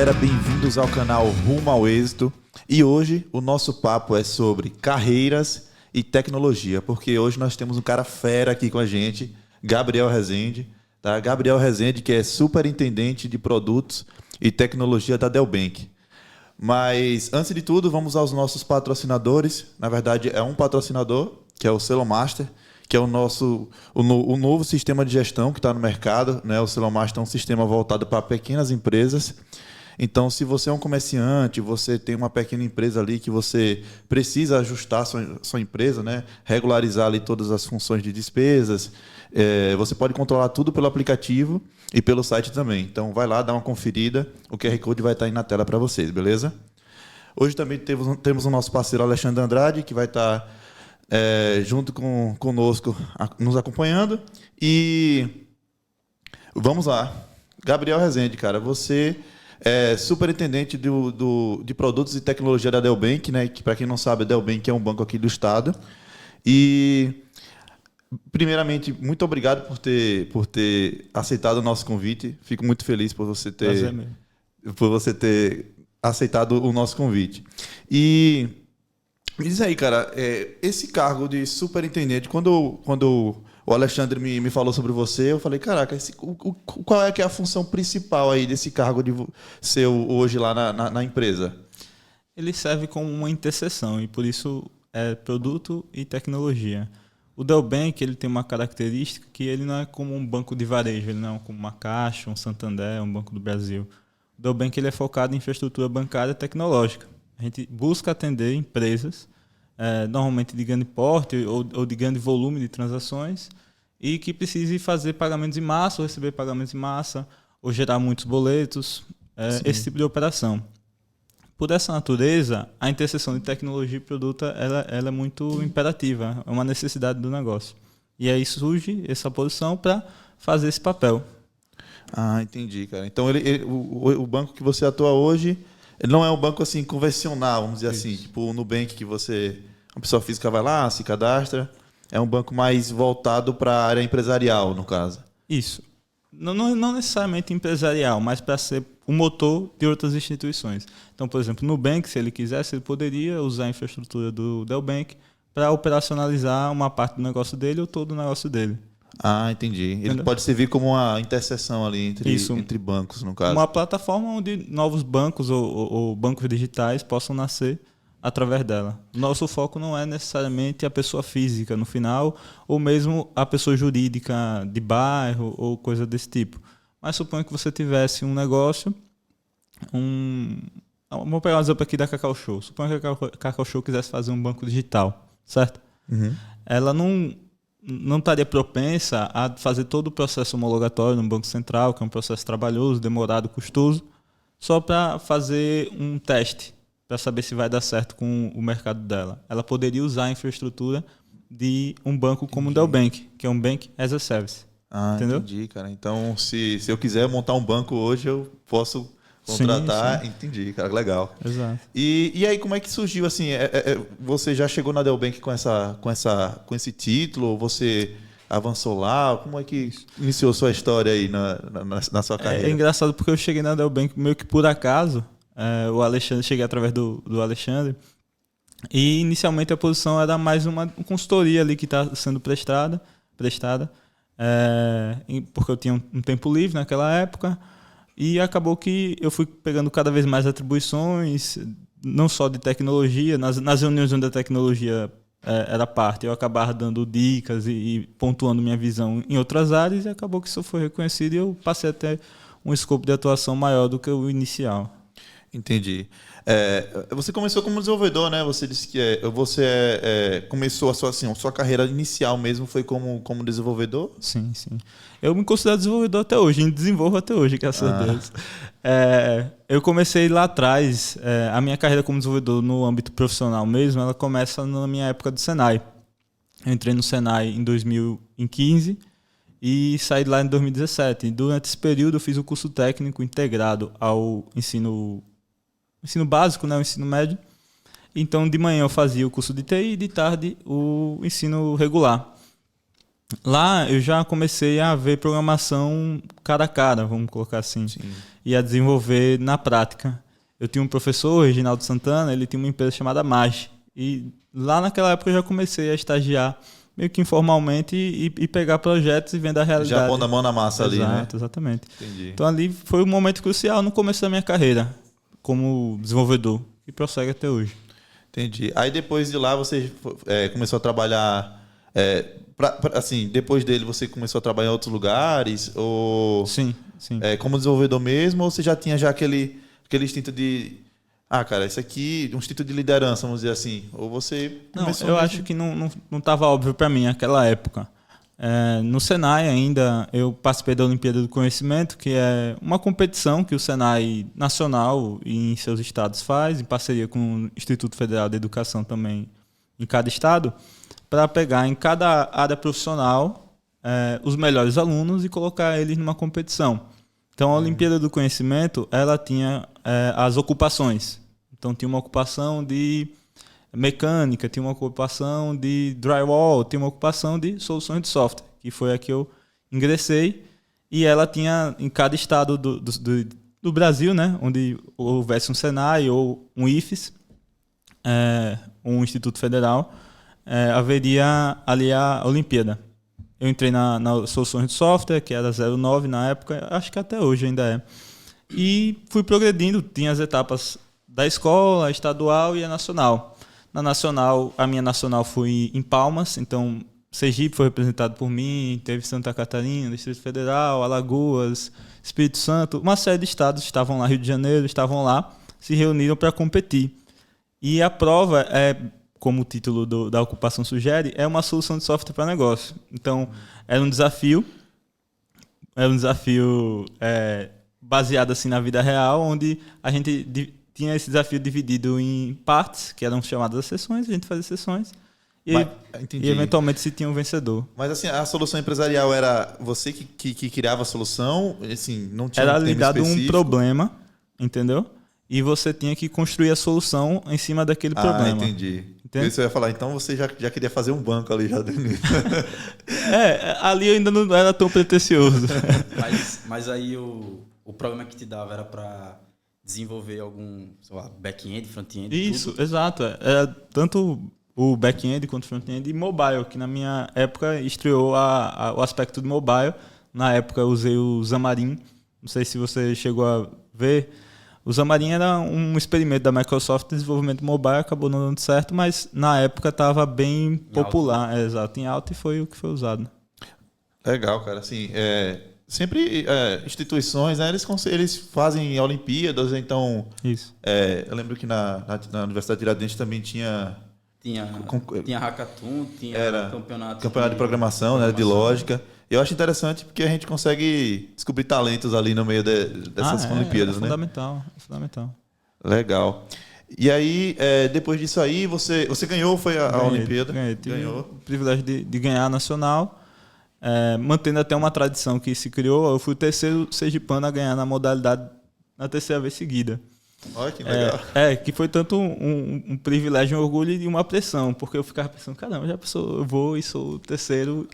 galera, bem-vindos ao canal Rumo ao Êxito. E hoje o nosso papo é sobre carreiras e tecnologia, porque hoje nós temos um cara fera aqui com a gente, Gabriel Rezende, tá? Gabriel Rezende, que é superintendente de produtos e tecnologia da Delbank. Mas antes de tudo, vamos aos nossos patrocinadores. Na verdade, é um patrocinador, que é o Selomaster, que é o novo sistema de gestão que está no mercado, né? O Selomaster é um sistema voltado para pequenas empresas. Então, se você é um comerciante, você tem uma pequena empresa ali que você precisa ajustar sua empresa, né? Regularizar ali todas as funções de despesas, você pode controlar tudo pelo aplicativo e pelo site também. Então, vai lá, dá uma conferida. O QR Code vai estar aí na tela para vocês, beleza? Hoje também temos o nosso parceiro Alexandre Andrade, que vai estar junto conosco, nos acompanhando. E vamos lá. Gabriel Rezende, cara, você é superintendente de produtos e tecnologia da Delbank, né? Que, para quem não sabe, a Delbank é um banco aqui do estado. E, primeiramente, muito obrigado por ter aceitado o nosso convite. Fico muito feliz por você ter aceitado o nosso convite. E me diz aí, cara, esse cargo de superintendente, quando o Alexandre me falou sobre você, eu falei, caraca, qual é que é a função principal aí desse cargo de seu hoje lá na empresa? Ele serve como uma interseção e por isso é produto e tecnologia. O Delbank, ele tem uma característica que ele não é como um banco de varejo, ele não é como uma Caixa, um Santander, um Banco do Brasil. O Delbank, ele é focado em infraestrutura bancária e tecnológica. A gente busca atender empresas, normalmente de grande porte ou de grande volume de transações, e que precise fazer pagamentos em massa, ou receber pagamentos em massa, ou gerar muitos boletos, esse tipo de operação. Por essa natureza, a interseção de tecnologia e produto ela é muito imperativa, é uma necessidade do negócio. E aí surge essa posição para fazer esse papel. Ah, entendi, cara. Então, o banco que você atua hoje, ele não é um banco assim convencional, vamos dizer assim, tipo o Nubank, que uma pessoa física vai lá, se cadastra. É um banco mais voltado para a área empresarial, no caso. Isso. Não necessariamente empresarial, mas para ser o motor de outras instituições. Então, por exemplo, no Nubank, se ele quisesse, ele poderia usar a infraestrutura do Delbank para operacionalizar uma parte do negócio dele ou todo o negócio dele. Ah, entendi. Ele pode servir como uma interseção ali entre bancos, no caso. Uma plataforma onde novos bancos ou bancos digitais possam nascer através dela. Nosso foco não é necessariamente a pessoa física no final, ou mesmo a pessoa jurídica de bairro ou coisa desse tipo. Mas suponha que você tivesse um negócio, vamos pegar um exemplo aqui da Cacau Show. Suponha que a Cacau Show quisesse fazer um banco digital, certo? Uhum. Ela não estaria propensa a fazer todo o processo homologatório no Banco Central, que é um processo trabalhoso, demorado, custoso, só para fazer um teste, para saber se vai dar certo com o mercado dela. Ela poderia usar a infraestrutura de um banco como o Delbank, que é um Bank as a Service. Ah, entendeu? Entendi, cara. Então, se eu quiser montar um banco hoje, eu posso contratar. Sim. Entendi, cara. Legal. Exato. E aí, como é que surgiu assim? Você já chegou na Delbank com esse título? Ou você avançou lá? Como é que iniciou sua história aí na sua carreira? É engraçado porque eu cheguei na Delbank meio que por acaso. O Alexandre, cheguei através do Alexandre. E inicialmente a posição era mais uma consultoria ali que está sendo prestada. Porque eu tinha um tempo livre naquela época. E acabou que eu fui pegando cada vez mais atribuições, não só de tecnologia, nas reuniões onde a tecnologia era parte, eu acabava dando dicas e pontuando minha visão em outras áreas, e acabou que isso foi reconhecido e eu passei a ter um escopo de atuação maior do que o inicial. Entendi. Você começou como desenvolvedor, né? Você disse que você começou a sua carreira inicial mesmo foi como desenvolvedor? Sim. Eu me considero desenvolvedor até hoje, e desenvolvo até hoje, graças a Deus. Eu comecei lá atrás, a minha carreira como desenvolvedor no âmbito profissional mesmo, ela começa na minha época do Senai. Eu entrei no Senai em 2015 e saí de lá em 2017. E durante esse período eu fiz o curso técnico integrado ao ensino básico, né, o ensino médio. Então, de manhã eu fazia o curso de TI e de tarde o ensino regular. Lá eu já comecei a ver programação cara a cara, vamos colocar assim, Sim. e a desenvolver na prática. Eu tinha um professor, Reginaldo Santana, ele tinha uma empresa chamada Mage. E lá naquela época eu já comecei a estagiar meio que informalmente e pegar projetos e vendo a realidade. Já pondo a mão na massa ali, né? Exatamente. Entendi. Então ali foi um momento crucial no começo da minha carreira como desenvolvedor, que prossegue até hoje. Entendi. Aí depois de lá você começou a trabalhar... assim, depois dele você começou a trabalhar em outros lugares? Ou Sim. como desenvolvedor mesmo? Ou você já tinha aquele instinto de... cara, isso aqui, um instinto de liderança, vamos dizer assim. Ou você começou eu mesmo... acho que não estava óbvio para mim naquela época. No Senai ainda, eu participei da Olimpíada do Conhecimento, que é uma competição que o Senai nacional e em seus estados faz, em parceria com o Instituto Federal de Educação também em cada estado, para pegar em cada área profissional os melhores alunos e colocar eles numa competição. Então, a Olimpíada do Conhecimento, ela tinha as ocupações. Então, tinha uma ocupação de mecânica, tinha uma ocupação de drywall, tinha uma ocupação de soluções de software, que foi a que eu ingressei. E ela tinha, em cada estado do Brasil, né, onde houvesse um Senai ou um IFES, um Instituto Federal, haveria ali a Olimpíada. Eu entrei na soluções de software, que era 09 na época, acho que até hoje ainda é. E fui progredindo, tinha as etapas da escola, a estadual e a nacional. Na nacional, a minha nacional foi em Palmas, então Sergipe foi representado por mim, teve Santa Catarina, Distrito Federal, Alagoas, Espírito Santo, uma série de estados estavam lá, Rio de Janeiro, estavam lá, se reuniram para competir. E a prova como o título da ocupação sugere, é uma solução de software para negócio. Então, era um desafio baseado assim na vida real, onde a gente tinha esse desafio dividido em partes, que eram chamadas as sessões, a gente fazia sessões, e eventualmente se tinha um vencedor. Mas assim, a solução empresarial era você que criava a solução? Assim, não tinha era um tema lhe dado específico? Um problema, entendeu? E você tinha que construir a solução em cima daquele problema. Entendi. Isso eu ia falar, então você já queria fazer um banco ali já dentro. Ali eu ainda não era tão pretencioso. Mas aí o problema que te dava era para desenvolver algum, sei lá, back-end, front-end? Isso, tudo? Exato. Era tanto o back-end quanto o front-end e mobile, que na minha época estreou o aspecto do mobile. Na época eu usei o Xamarin, não sei se você chegou a ver. O Xamarin era um experimento da Microsoft de desenvolvimento mobile, acabou não dando certo, mas na época estava bem popular. Exato, em alta, e foi o que foi usado. Legal, cara. Assim, sempre instituições, né, eles fazem Olimpíadas, então... Isso. Eu lembro que na Universidade de Tiradentes também tinha... Tinha hackathon, tinha campeonato de programação, né, de lógica. Eu acho interessante porque a gente consegue descobrir talentos ali no meio dessas Olimpíadas, né? Fundamental. Legal. E aí, depois disso aí, você ganhou, foi a Olimpíada? Ganhou. O privilégio de ganhar a nacional, mantendo até uma tradição que se criou. Eu fui o terceiro sergipano a ganhar na modalidade na terceira vez seguida. Olha que legal. Que foi tanto um privilégio, um orgulho e uma pressão, porque eu ficava pensando, caramba, eu vou e sou o terceiro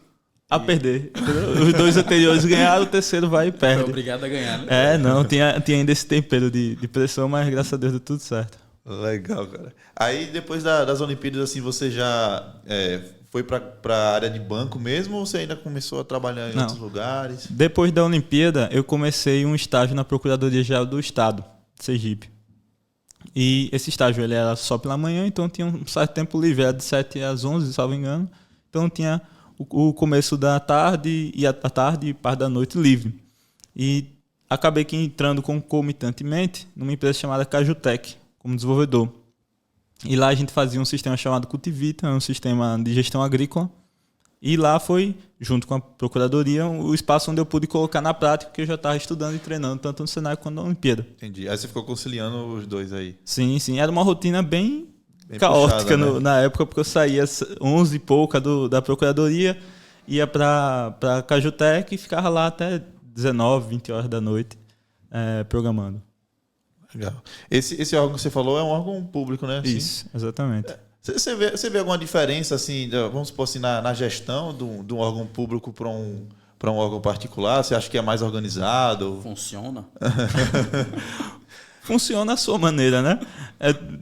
a perder. Entendeu? Os dois anteriores ganharam, o terceiro vai e perde. Foi obrigado a ganhar, né? Tinha ainda esse tempero de pressão, mas graças a Deus deu tudo certo. Legal, cara. Aí depois das Olimpíadas, assim, você já foi para a área de banco mesmo ou você ainda começou a trabalhar em outros lugares? Depois da Olimpíada, eu comecei um estágio na Procuradoria-Geral do Estado de Sergipe. E esse estágio ele era só pela manhã, então tinha um certo tempo livre, era de 7 às 11, salvo engano. Então tinha o começo da tarde e a tarde e parte da noite livre. E acabei que entrando concomitantemente numa empresa chamada Cajutec, como desenvolvedor. E lá a gente fazia um sistema chamado Cultivita, um sistema de gestão agrícola. E lá foi, junto com a Procuradoria, o espaço onde eu pude colocar na prática, que eu já estava estudando e treinando, tanto no Senai quanto na Olimpíada. Entendi. Aí você ficou conciliando os dois aí. Sim. Era uma rotina bem caótica, puxada, né? Na época, porque eu saía às 11 e pouca da Procuradoria, ia para Cajutec e ficava lá até 19, 20 horas da noite programando. Legal. Esse órgão que você falou é um órgão público, né? Isso, exatamente. Você vê alguma diferença, assim, vamos supor assim, na gestão de um órgão público para um órgão particular? Você acha que é mais organizado? Funciona? Funciona à sua maneira, né?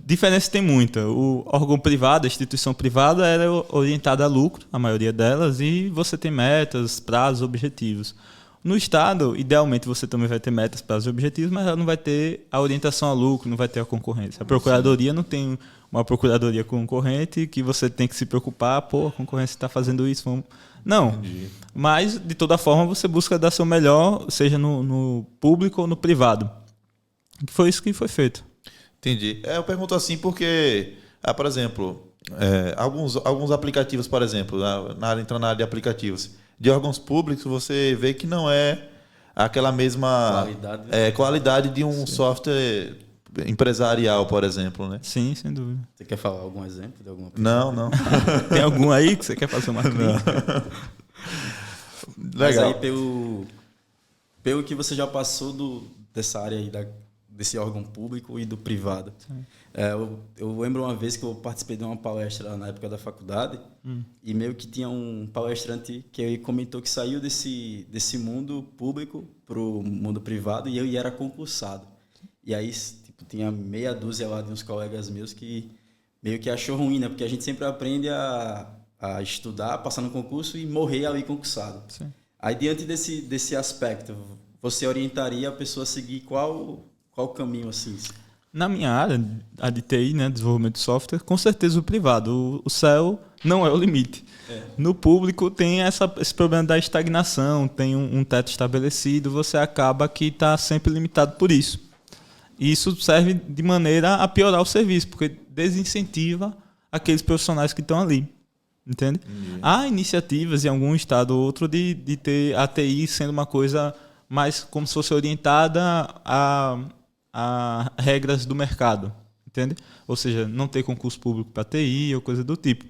Diferença tem muita. O órgão privado, a instituição privada, ela é orientada a lucro, a maioria delas, e você tem metas, prazos, objetivos. No Estado, idealmente, você também vai ter metas, prazos e objetivos, mas ela não vai ter a orientação a lucro, não vai ter a concorrência. A Procuradoria não tem uma procuradoria concorrente que você tem que se preocupar, pô, a concorrência está fazendo isso, vamos... Não, entendi. Mas, de toda forma, você busca dar seu melhor, seja no público ou no privado. Foi isso que foi feito. Entendi. Eu pergunto assim porque, por exemplo, alguns aplicativos, por exemplo, entrando na área de aplicativos, de órgãos públicos, você vê que não é aquela mesma qualidade de um software empresarial, por exemplo, né? Sim, sem dúvida. Você quer falar algum exemplo de alguma Não. Tem algum aí que você quer fazer uma crítica? Legal. Mas aí, pelo que você já passou dessa área aí, desse órgão público e do privado. Eu lembro uma vez que eu participei de uma palestra na época da faculdade e meio que tinha um palestrante que comentou que saiu desse mundo público para o mundo privado e era concursado. E aí tinha meia dúzia lá de uns colegas meus que meio que achou ruim, né? Porque a gente sempre aprende a estudar, passar no concurso e morrer ali concursado. Sim. Aí, diante desse aspecto, você orientaria a pessoa a seguir qual caminho assim? Na minha área, a de TI, né, desenvolvimento de software, com certeza o privado. O céu não é o limite. No público tem esse problema da estagnação, tem um teto estabelecido, você acaba que está sempre limitado por isso. E isso serve de maneira a piorar o serviço, porque desincentiva aqueles profissionais que estão ali. Entende? Há iniciativas em algum estado ou outro de ter a TI sendo uma coisa mais como se fosse orientada a regras do mercado, entende? Ou seja, não ter concurso público para TI ou coisa do tipo.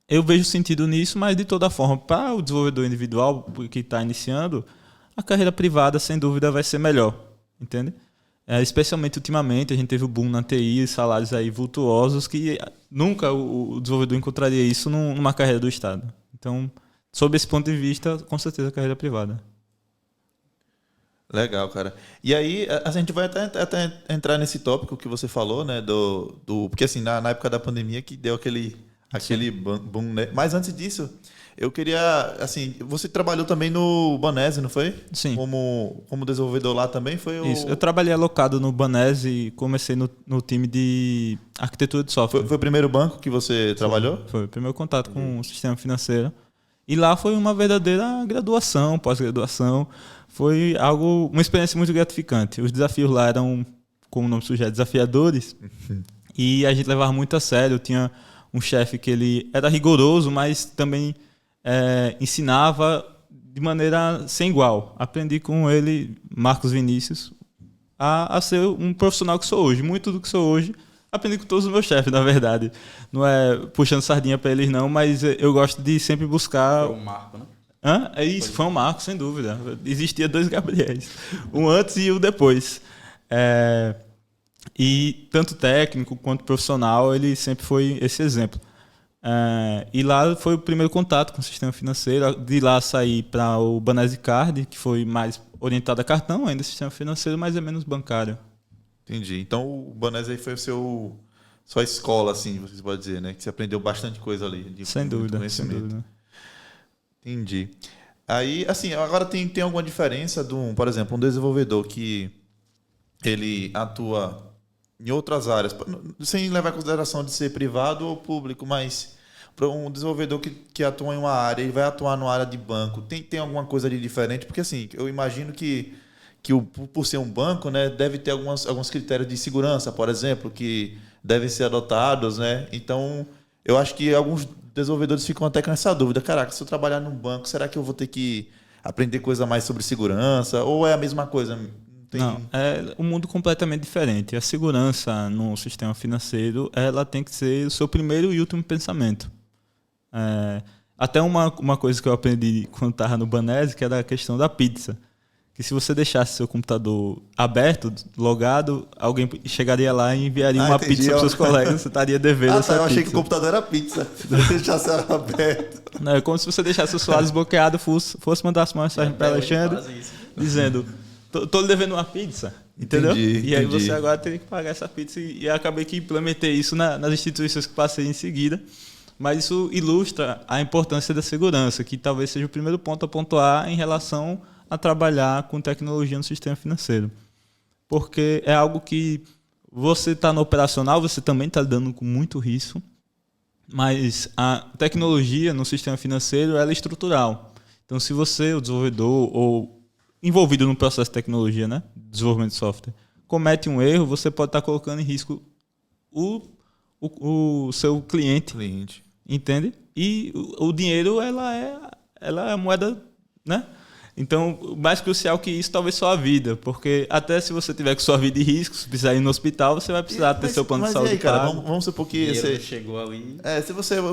Eu vejo sentido nisso, mas de toda forma, para o desenvolvedor individual que está iniciando, a carreira privada, sem dúvida, vai ser melhor, entende? Especialmente ultimamente, a gente teve o boom na TI, salários aí vultuosos, que nunca o desenvolvedor encontraria isso numa carreira do Estado. Então, sob esse ponto de vista, com certeza a carreira privada. Legal, cara. E aí, a gente vai até entrar nesse tópico que você falou, né? Porque assim, na época da pandemia que deu aquele boom, né? Mas antes disso, eu queria, assim, você trabalhou também no Banese, não foi? Sim. Como desenvolvedor lá também? Foi Isso, eu trabalhei alocado no Banese e comecei no time de arquitetura de software. Foi o primeiro banco que você trabalhou? Foi o primeiro contato com o sistema financeiro. E lá foi uma verdadeira graduação, pós-graduação. Foi uma experiência muito gratificante. Os desafios lá eram, como o nome sugere, desafiadores. E a gente levava muito a sério. Eu tinha um chefe que ele era rigoroso, mas também ensinava de maneira sem igual. Aprendi com ele, Marcos Vinícius, a ser um profissional que sou hoje. Muito do que sou hoje, aprendi com todos os meus chefes, na verdade. Não é puxando sardinha para eles, não, mas eu gosto de sempre buscar... Foi um marco, né? É isso, foi um marco, sem dúvida. Existia 2 Gabriéis, um antes e o depois. E tanto técnico quanto profissional, ele sempre foi esse exemplo. E lá foi o primeiro contato com o sistema financeiro. De lá saí para o Banese Card, que foi mais orientado a cartão, ainda sistema financeiro, mas é menos bancário. Entendi. Então o Banese aí foi sua escola, assim, vocês podem dizer, né? Que você aprendeu bastante coisa ali. Sem dúvida, sem dúvida. Entendi. Aí, assim, agora tem alguma diferença por exemplo, um desenvolvedor que ele atua em outras áreas, sem levar em consideração de ser privado ou público, mas para um desenvolvedor que atua em uma área, ele vai atuar numa área de banco, tem alguma coisa de diferente? Porque, assim, eu imagino que por ser um banco, né, deve ter alguns critérios de segurança, por exemplo, que devem ser adotados, né? Então, eu acho que alguns desenvolvedores ficam até com essa dúvida. Caraca, se eu trabalhar num banco, será que eu vou ter que aprender coisa mais sobre segurança? Ou é a mesma coisa? Não, é um mundo completamente diferente. A segurança no sistema financeiro, ela tem que ser o seu primeiro e último pensamento. Até uma coisa que eu aprendi quando estava no Banese, que era a questão da pizza. que se você deixasse seu computador aberto, logado, alguém chegaria lá e enviaria uma entendi. pizza para seus colegas, você estaria devendo essa eu pizza. achei que o computador era pizza. Se deixasse aberto. Não, é como se você deixasse o seu desbloqueado, fosse mandar uma mensagem para Alexandre dizendo, tô lhe devendo uma pizza, entendeu? E aí você agora teria que pagar essa pizza e acabei que implementei isso nas instituições que passei em seguida. Mas isso ilustra a importância da segurança, que talvez seja o primeiro ponto a pontuar em relação a trabalhar com tecnologia no sistema financeiro. Porque é algo que você está no operacional, você também está lidando com muito risco, mas a tecnologia no sistema financeiro ela é estrutural. Então, se você, o desenvolvedor ou envolvido no processo de tecnologia, né, desenvolvimento de software, comete um erro, você pode estar colocando em risco o seu cliente, entende? E o dinheiro ela é a moeda, né? Então, mais crucial que isso, talvez só a vida, porque até se você tiver com sua vida em risco, se precisar ir no hospital, você vai precisar ter seu plano de saúde. Mas e aí, cara, vamos supor que você chegou ali.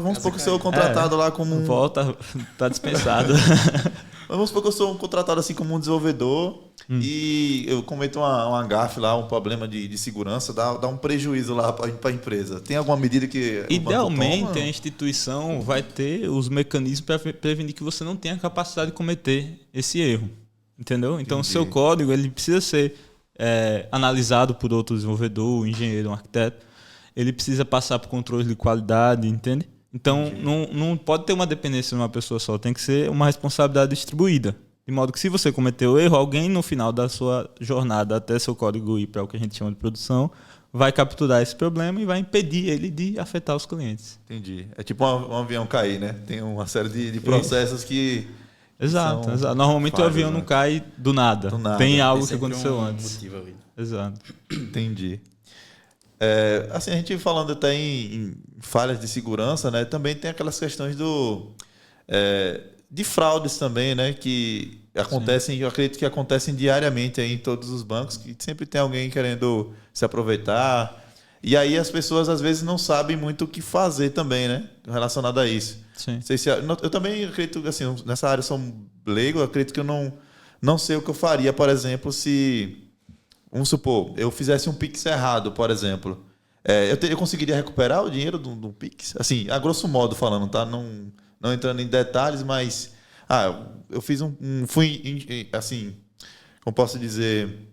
Vamos supor que eu sou contratado lá como um... Volta, tá dispensado. Vamos supor que eu sou contratado assim como um desenvolvedor e eu cometo uma gafe lá, um problema de segurança, dá um prejuízo lá para a empresa. Tem alguma medida que idealmente a instituição vai ter os mecanismos para prevenir que você não tenha capacidade de cometer esse erro, entendeu? Então o seu código ele precisa ser analisado por outro desenvolvedor, um engenheiro, um arquiteto. Ele precisa passar por controle de qualidade, entende? Então, não pode ter uma dependência de uma pessoa só, tem que ser uma responsabilidade distribuída. De modo que se você cometeu o erro, alguém no final da sua jornada até seu código ir para o que a gente chama de produção, vai capturar esse problema e vai impedir ele de afetar os clientes. Entendi. É tipo um avião cair, né? Tem uma série de processos que... Exato. Normalmente o avião não cai do nada. Tem algo que aconteceu antes. Exato. Entendi. Assim, a gente falando até em falhas de segurança, né? Também tem aquelas questões de fraudes também, né? Que acontecem, eu acredito que acontecem diariamente aí em todos os bancos, que sempre tem alguém querendo se aproveitar. E aí as pessoas às vezes não sabem muito o que fazer também, né? Relacionado a isso. Sim. Eu também acredito que assim, nessa área eu sou leigo, eu acredito que eu não sei o que eu faria, por exemplo, se... Vamos supor, eu fizesse um Pix errado, por exemplo. Eu conseguiria recuperar o dinheiro do Pix? Assim, a grosso modo falando, tá? Não entrando em detalhes, mas... eu fiz fui, assim, como posso dizer...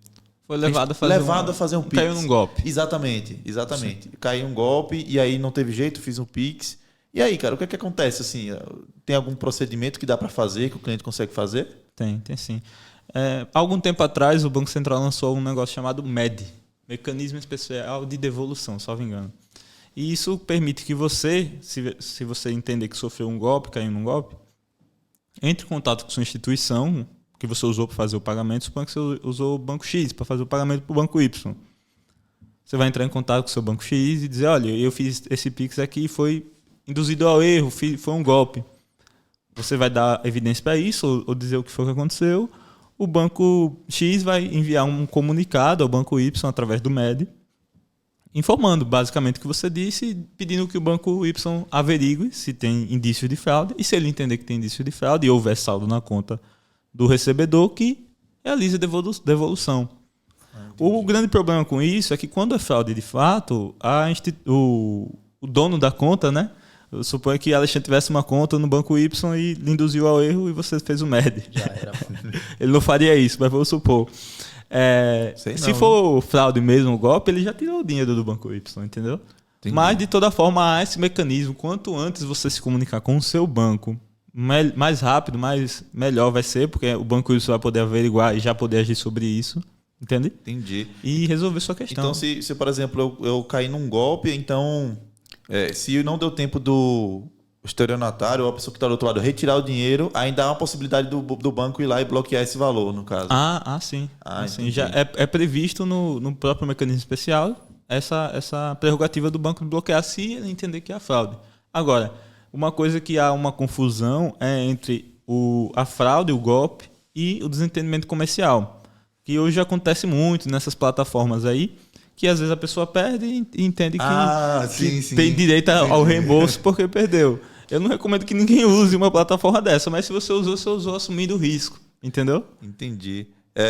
Foi levado a fazer um Pix. Caiu num golpe. Exatamente. Sim. Caiu um golpe e aí não teve jeito, fiz um Pix. E aí, cara, o que é que acontece? Assim, tem algum procedimento que dá para fazer, que o cliente consegue fazer? Tem sim. Há algum tempo atrás, o Banco Central lançou um negócio chamado MED, Mecanismo Especial de Devolução, salvo engano. E isso permite que você, se você entender que sofreu um golpe, caiu num golpe, entre em contato com sua instituição que você usou para fazer o pagamento, suponha que você usou o Banco X para fazer o pagamento para o Banco Y. Você vai entrar em contato com o seu Banco X e dizer, olha, eu fiz esse Pix aqui e foi induzido ao erro, foi um golpe. Você vai dar evidência para isso ou dizer o que foi que aconteceu. O Banco X vai enviar um comunicado ao Banco Y através do MED, informando basicamente o que você disse, pedindo que o Banco Y averigue se tem indício de fraude e se ele entender que tem indício de fraude e houver saldo na conta do recebedor, que realize a devolução. O grande problema com isso é que quando é fraude de fato, o dono da conta, né? Eu suponho que Alexandre tivesse uma conta no Banco Y e lhe induziu ao erro e você fez o MED. Já era. Ele não faria isso, mas vamos supor. Se for fraude mesmo, o golpe, ele já tirou o dinheiro do Banco Y, entendeu? Entendi. Mas, de toda forma, há esse mecanismo. Quanto antes você se comunicar com o seu banco, mais rápido, melhor vai ser, porque o Banco Y vai poder averiguar e já poder agir sobre isso. Entende? Entendi. E resolver sua questão. Então, se por exemplo, eu caí num golpe, então... se não deu tempo do estelionatário ou a pessoa que está do outro lado retirar o dinheiro, ainda há uma possibilidade do banco ir lá e bloquear esse valor, no caso. Sim. Sim. Já é previsto no próprio mecanismo especial essa prerrogativa do banco de bloquear se ele entender que é fraude. Agora, uma coisa que há uma confusão é entre a fraude, o golpe e o desentendimento comercial, que hoje acontece muito nessas plataformas aí, que às vezes a pessoa perde e entende que tem direito ao reembolso porque perdeu. Eu não recomendo que ninguém use uma plataforma dessa, mas se você usou assumindo o risco, entendeu? Entendi.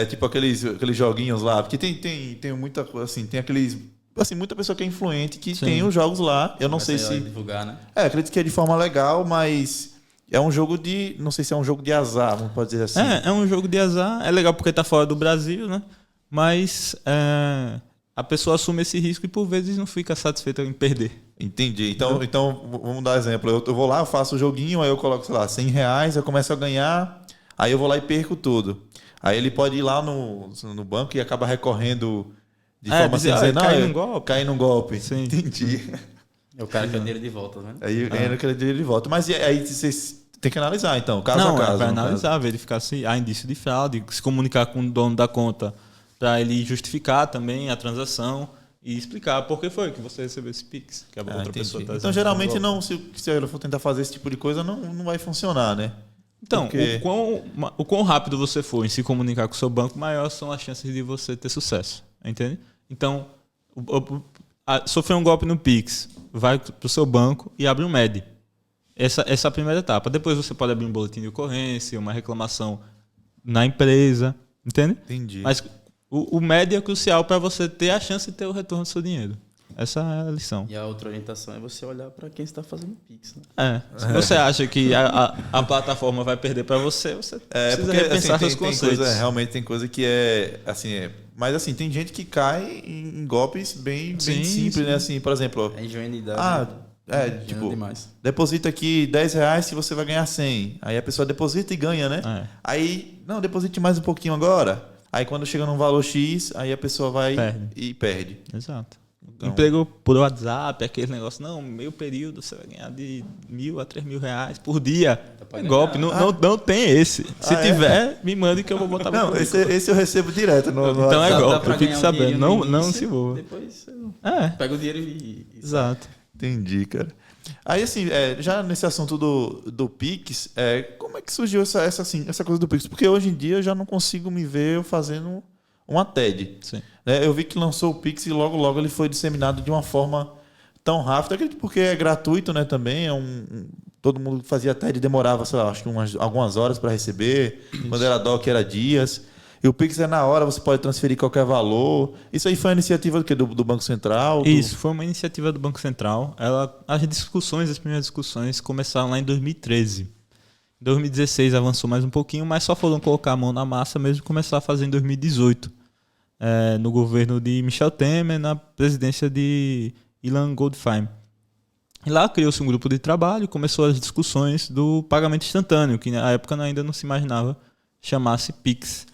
tipo aqueles joguinhos lá. Porque tem muita coisa, assim, tem aqueles... Assim, muita pessoa que é influente que tem os jogos lá. Eu não sei se... divulgar, né? Acredito que é de forma legal, mas é um jogo de... Não sei se é um jogo de azar, vamos pode dizer assim. É um jogo de azar. É legal porque tá fora do Brasil, né? Mas a pessoa assume esse risco e por vezes não fica satisfeita em perder. Entendi. Então vamos dar exemplo. Eu vou lá, eu faço o joguinho, aí eu coloco, sei lá, R$100, eu começo a ganhar, aí eu vou lá e perco tudo. Aí ele pode ir lá no banco e acaba recorrendo de forma assim, dizer, não, cair num golpe. Sim. Entendi. O cara quer dinheiro de volta, né? Aí ele quer dinheiro de volta. Mas aí vocês têm que analisar, então, caso a caso. Vai analisar, verificar se há indício de fraude, se comunicar com o dono da conta para ele justificar também a transação e explicar por que foi que você recebeu esse Pix. Que a outra pessoa tá então, geralmente, não, se ele for tentar fazer esse tipo de coisa, não vai funcionar, né? Então, o quão rápido você for em se comunicar com o seu banco, maior são as chances de você ter sucesso. Entende? Então, sofrer um golpe no Pix, vai para o seu banco e abre um MED. Essa é a primeira etapa. Depois você pode abrir um boletim de ocorrência, uma reclamação na empresa. Entende? Entendi. Mas o MED é crucial para você ter a chance de ter o retorno do seu dinheiro. Essa é a lição. E a outra orientação é você olhar para quem está fazendo Pix, né? Se você acha que a plataforma vai perder para você precisa repensar assim, seus conceitos. Realmente tem coisa que é assim, mas assim, tem gente que cai em golpes bem simples, né? Assim, por exemplo, a ingenuidade. Tipo, demais. Deposita aqui R$10 que você vai ganhar 100. Aí a pessoa deposita e ganha, né? Aí, não, deposite mais um pouquinho agora. Aí quando chega num valor X, aí a pessoa vai e perde. Exato. Então, emprego por WhatsApp, aquele negócio, não, meio período você vai ganhar de R$1.000 a R$3.000 por dia. Golpe, não tem esse. Se tiver, me mande que eu vou botar. Não, esse eu recebo direto no então WhatsApp. É golpe, eu fico sabendo. Não se voa. Depois você pega o dinheiro e Exato. Entendi, cara. Aí, assim, já nesse assunto do Pix, como é que surgiu essa coisa do Pix? Porque hoje em dia eu já não consigo me ver eu fazendo uma TED. Sim. Eu vi que lançou o Pix e logo ele foi disseminado de uma forma tão rápida, porque é gratuito, né, também. Todo mundo que fazia TED demorava, sei lá, acho que algumas horas para receber. Isso. Quando era DOC era dias. E o Pix é na hora, você pode transferir qualquer valor. Isso aí foi uma iniciativa do Banco Central? Isso, foi uma iniciativa do Banco Central. As primeiras discussões começaram lá em 2013. Em 2016 avançou mais um pouquinho, mas só foram colocar a mão na massa mesmo e começar a fazer em 2018. No governo de Michel Temer, na presidência de Ilan Goldfein. E lá criou-se um grupo de trabalho e começou as discussões do pagamento instantâneo, que na época ainda não se imaginava chamasse Pix.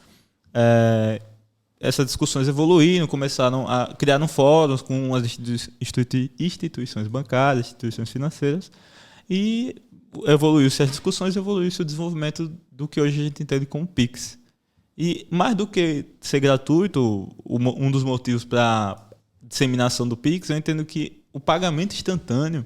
Essas discussões evoluíram, começaram a criar fóruns com as instituições bancárias, instituições financeiras, e evoluiu-se as discussões, evoluiu-se o desenvolvimento do que hoje a gente entende como Pix. E mais do que ser gratuito, um dos motivos para a disseminação do Pix, eu entendo que o pagamento instantâneo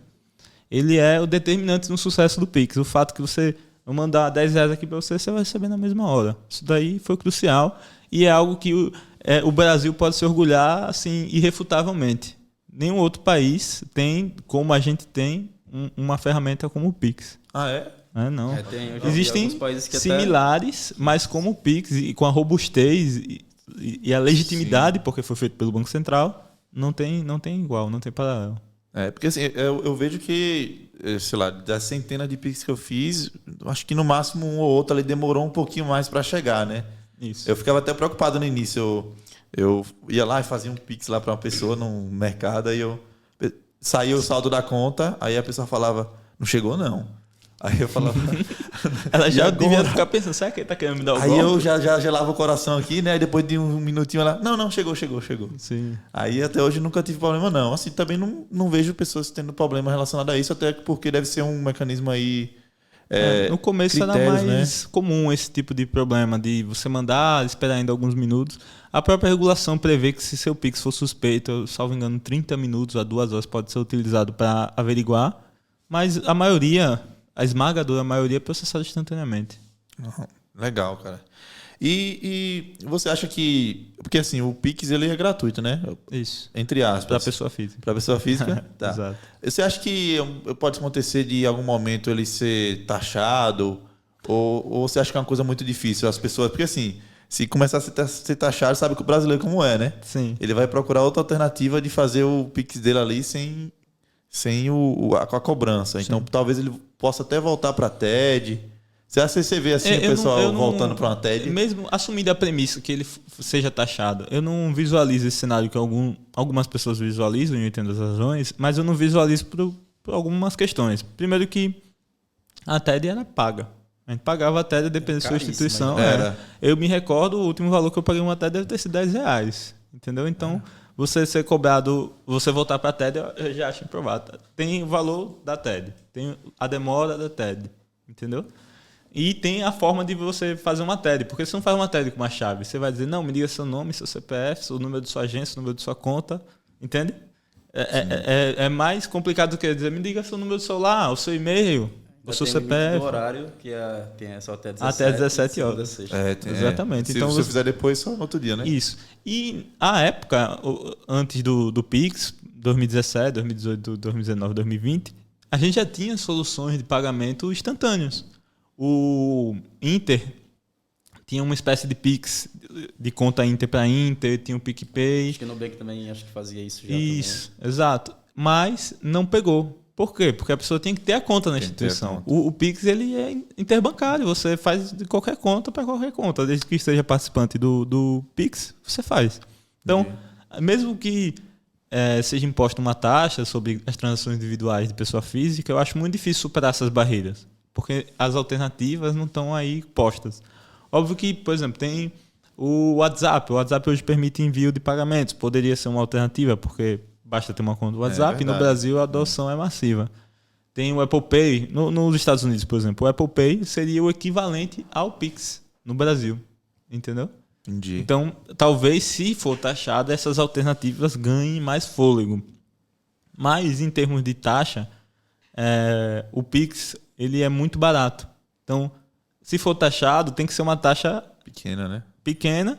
ele é o determinante no sucesso do Pix. O fato que você mandar R$10 aqui para você vai receber na mesma hora. Isso daí foi crucial e é algo que o Brasil pode se orgulhar assim, irrefutavelmente. Nenhum outro país tem, como a gente tem, uma ferramenta como o Pix. Ah, é? Não. Existem similares, mas como o Pix e com a robustez e a legitimidade, porque foi feito pelo Banco Central, não tem igual, não tem paralelo. Porque assim, eu vejo que, sei lá, das centenas de Pix que eu fiz, acho que no máximo um ou outro ali demorou um pouquinho mais para chegar, né? Isso. Eu ficava até preocupado no início. Eu ia lá e fazia um Pix lá para uma pessoa no mercado, aí saía o saldo da conta, aí a pessoa falava, não chegou não. Aí eu falava... Ela já devia ficar pensando, será que ele tá querendo me dar o golpe? Aí eu já gelava o coração aqui, né? Aí depois de um minutinho ela... Não, chegou. Sim. Aí até hoje nunca tive problema, não. Assim, também não vejo pessoas tendo problema relacionado a isso, até porque deve ser um mecanismo aí... no começo era mais comum esse tipo de problema, de você mandar, esperar ainda alguns minutos. A própria regulação prevê que se seu Pix for suspeito, salvo engano, 30 minutos a 2 horas pode ser utilizado para averiguar, mas a esmagadora maioria é processada instantaneamente. Legal, cara. E você acha que... Porque assim, o Pix ele é gratuito, né? Isso. Entre aspas. Para pessoa física. Para pessoa física? Tá. Exato. Você acha que pode acontecer de em algum momento ele ser taxado? Ou você acha que é uma coisa muito difícil? As pessoas... Porque assim, se começar a ser taxado, sabe que o brasileiro como é, né? Sim. Ele vai procurar outra alternativa de fazer o Pix dele ali sem a cobrança. Então, talvez ele possa até voltar para a TED. Você vê assim o pessoal voltando para uma TED? Mesmo assumindo a premissa que ele seja taxado, eu não visualizo esse cenário que algumas pessoas visualizam, e eu entendo as razões, mas eu não visualizo por algumas questões. Primeiro que a TED era paga. A gente pagava a TED dependendo da sua instituição. Eu me recordo, o último valor que eu paguei uma TED deve ter sido R$10. Entendeu? Então, você ser cobrado, você voltar para a TED, eu já acho improvável. Tem o valor da TED, tem a demora da TED. Entendeu? E tem a forma de você fazer uma TED, porque você não faz uma TED com uma chave. Você vai dizer, não, me diga seu nome, seu CPF, o número de sua agência, o número de sua conta. Entende? É mais complicado do que dizer, me diga seu número de celular, o seu e-mail, o seu CPF. O horário, que tem só até 17, até 17 horas. Exatamente. Então, se você fizer depois, só no outro dia, né? Isso. E a época, antes do Pix, 2017, 2018, 2019, 2020, a gente já tinha soluções de pagamento instantâneos. O Inter tinha uma espécie de Pix de conta Inter para Inter, tinha o PicPay. Acho que o Nubank também fazia isso já. Isso, também. Exato. Mas não pegou. Por quê? Porque a pessoa tem que ter a conta na instituição. O Pix ele é interbancário, você faz de qualquer conta para qualquer conta. Desde que esteja participante do Pix, você faz. Então, mesmo que seja imposta uma taxa sobre as transações individuais de pessoa física, eu acho muito difícil superar essas barreiras. Porque as alternativas não estão aí postas. Óbvio que, por exemplo, tem o WhatsApp. O WhatsApp hoje permite envio de pagamentos. Poderia ser uma alternativa, porque basta ter uma conta do WhatsApp e no Brasil a adoção é massiva. Tem o Apple Pay. Nos Estados Unidos, por exemplo, o Apple Pay seria o equivalente ao Pix no Brasil. Entendeu? Entendi. Então, talvez, se for taxado, essas alternativas ganhem mais fôlego. Mas, em termos de taxa, o Pix ele é muito barato. Então, se for taxado, tem que ser uma taxa pequena, né? Pequena,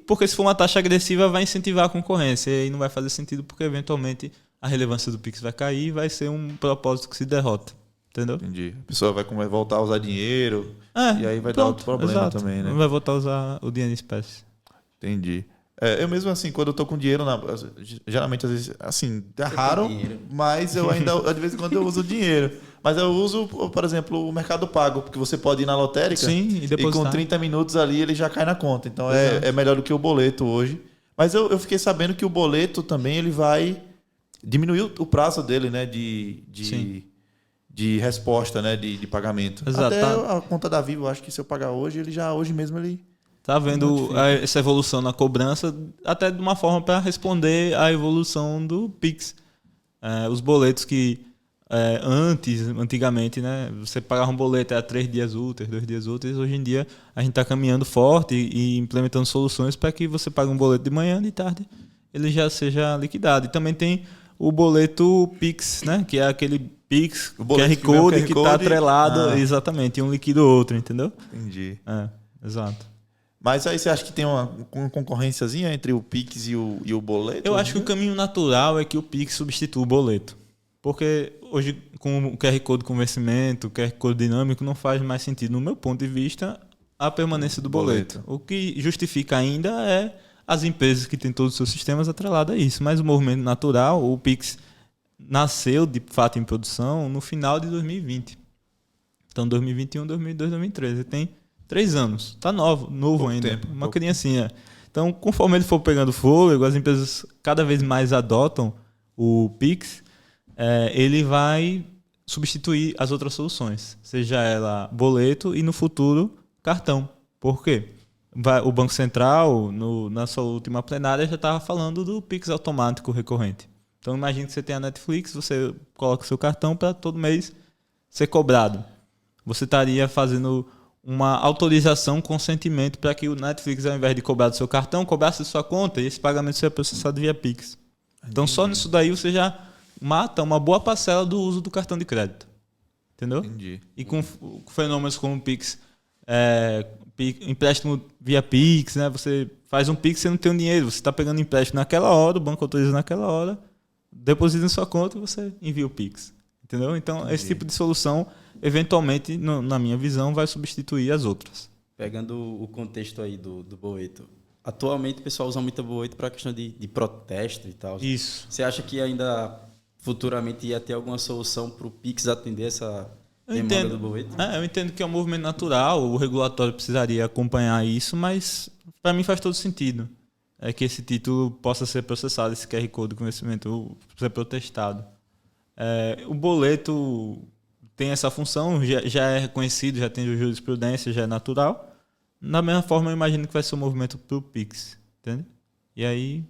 porque se for uma taxa agressiva, vai incentivar a concorrência. E aí não vai fazer sentido, porque eventualmente a relevância do Pix vai cair e vai ser um propósito que se derrota. Entendeu? Entendi. A pessoa vai voltar a usar dinheiro e aí vai dar outro problema também, né? Não vai voltar a usar o dinheiro em espécie. Entendi. Eu mesmo assim, quando eu tô com dinheiro, geralmente às vezes, assim, é raro, mas eu ainda, de vez em quando eu uso dinheiro. Mas eu uso, por exemplo, o Mercado Pago, porque você pode ir na lotérica e com 30 minutos ali ele já cai na conta. Então é melhor do que o boleto hoje. Mas eu fiquei sabendo que o boleto também ele vai diminuir o prazo dele, né, de resposta, né, de pagamento. Exato. Até a conta da Vivo, acho que se eu pagar hoje, hoje mesmo ele... Tá vendo essa evolução na cobrança, até de uma forma para responder à evolução do Pix. Os boletos que antigamente, né, você pagava um boleto a 3 dias úteis, 2 dias úteis, hoje em dia a gente está caminhando forte e implementando soluções para que você pague um boleto de manhã, de tarde, ele já seja liquidado. E também tem o boleto Pix, né, que é aquele Pix, QR Code que está atrelado, exatamente, um liquida o outro, entendeu? Entendi. Exato. Mas aí você acha que tem uma concorrênciazinha entre o Pix e o boleto? Eu acho que o caminho natural é que o Pix substitua o boleto. Porque hoje, com o QR Code com vencimento, o QR Code dinâmico, não faz mais sentido, no meu ponto de vista, a permanência do boleto. O que justifica ainda é as empresas que têm todos os seus sistemas atrelados a isso. Mas o movimento natural, o Pix nasceu de fato em produção no final de 2020. Então, 2021, 2022, 2013. Tem 3 anos. Tá novo pouco ainda. Tempo, uma criancinha. Então, conforme ele for pegando fôlego, as empresas cada vez mais adotam o Pix, ele vai substituir as outras soluções. Seja ela boleto e, no futuro, cartão. Por quê? O Banco Central, na sua última plenária, já estava falando do Pix automático recorrente. Então, imagine que você tem a Netflix, você coloca o seu cartão para todo mês ser cobrado. Você estaria fazendo uma autorização, consentimento para que o Netflix, ao invés de cobrar do seu cartão, cobrasse da sua conta e esse pagamento seja processado via Pix. Então, só nisso daí você já mata uma boa parcela do uso do cartão de crédito. Entendeu? Entendi. E com fenômenos como o Pix, empréstimo via Pix, né? Você faz um Pix e você não tem o dinheiro, você está pegando empréstimo naquela hora, o banco autoriza naquela hora, deposita na sua conta e você envia o Pix. Entendeu? Então, esse tipo de solução, eventualmente, na minha visão, vai substituir as outras. Pegando o contexto aí do boleto, atualmente o pessoal usa muito boleto para questão de protesto e tal. Isso. Você acha que ainda futuramente ia ter alguma solução para o Pix atender essa demanda do boleto? Eu entendo que é um movimento natural, o regulatório precisaria acompanhar isso, mas para mim faz todo sentido. É que esse título possa ser processado, esse QR Code do conhecimento ser protestado. O boleto tem essa função, já é reconhecido, já tem jurisprudência, já é natural. Da mesma forma, eu imagino que vai ser um movimento para o Pix, entende? E aí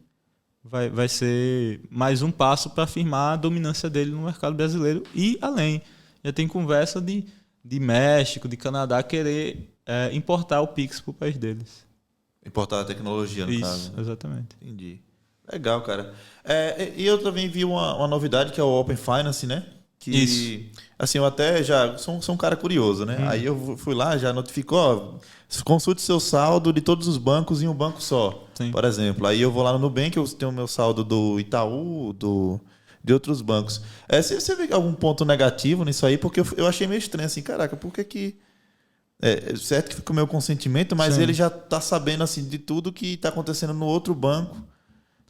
vai ser mais um passo para afirmar a dominância dele no mercado brasileiro e além. Já tem conversa de México, de Canadá querer importar o Pix para o país deles. Importar a tecnologia, no caso. Isso, exatamente. Entendi. Legal, cara. E eu também vi uma novidade que é o Open Finance, né? Que, Isso. assim, eu até já sou um cara curioso, né? Aí eu fui lá, já notificou, ó, consulte seu saldo de todos os bancos em um banco só. Sim. Por exemplo. Aí eu vou lá no Nubank, eu tenho o meu saldo do Itaú, de outros bancos. Você vê algum ponto negativo nisso aí? Porque eu achei meio estranho, assim, caraca, por que... certo que fica o meu consentimento, mas Sim. ele já está sabendo assim, de tudo que está acontecendo no outro banco.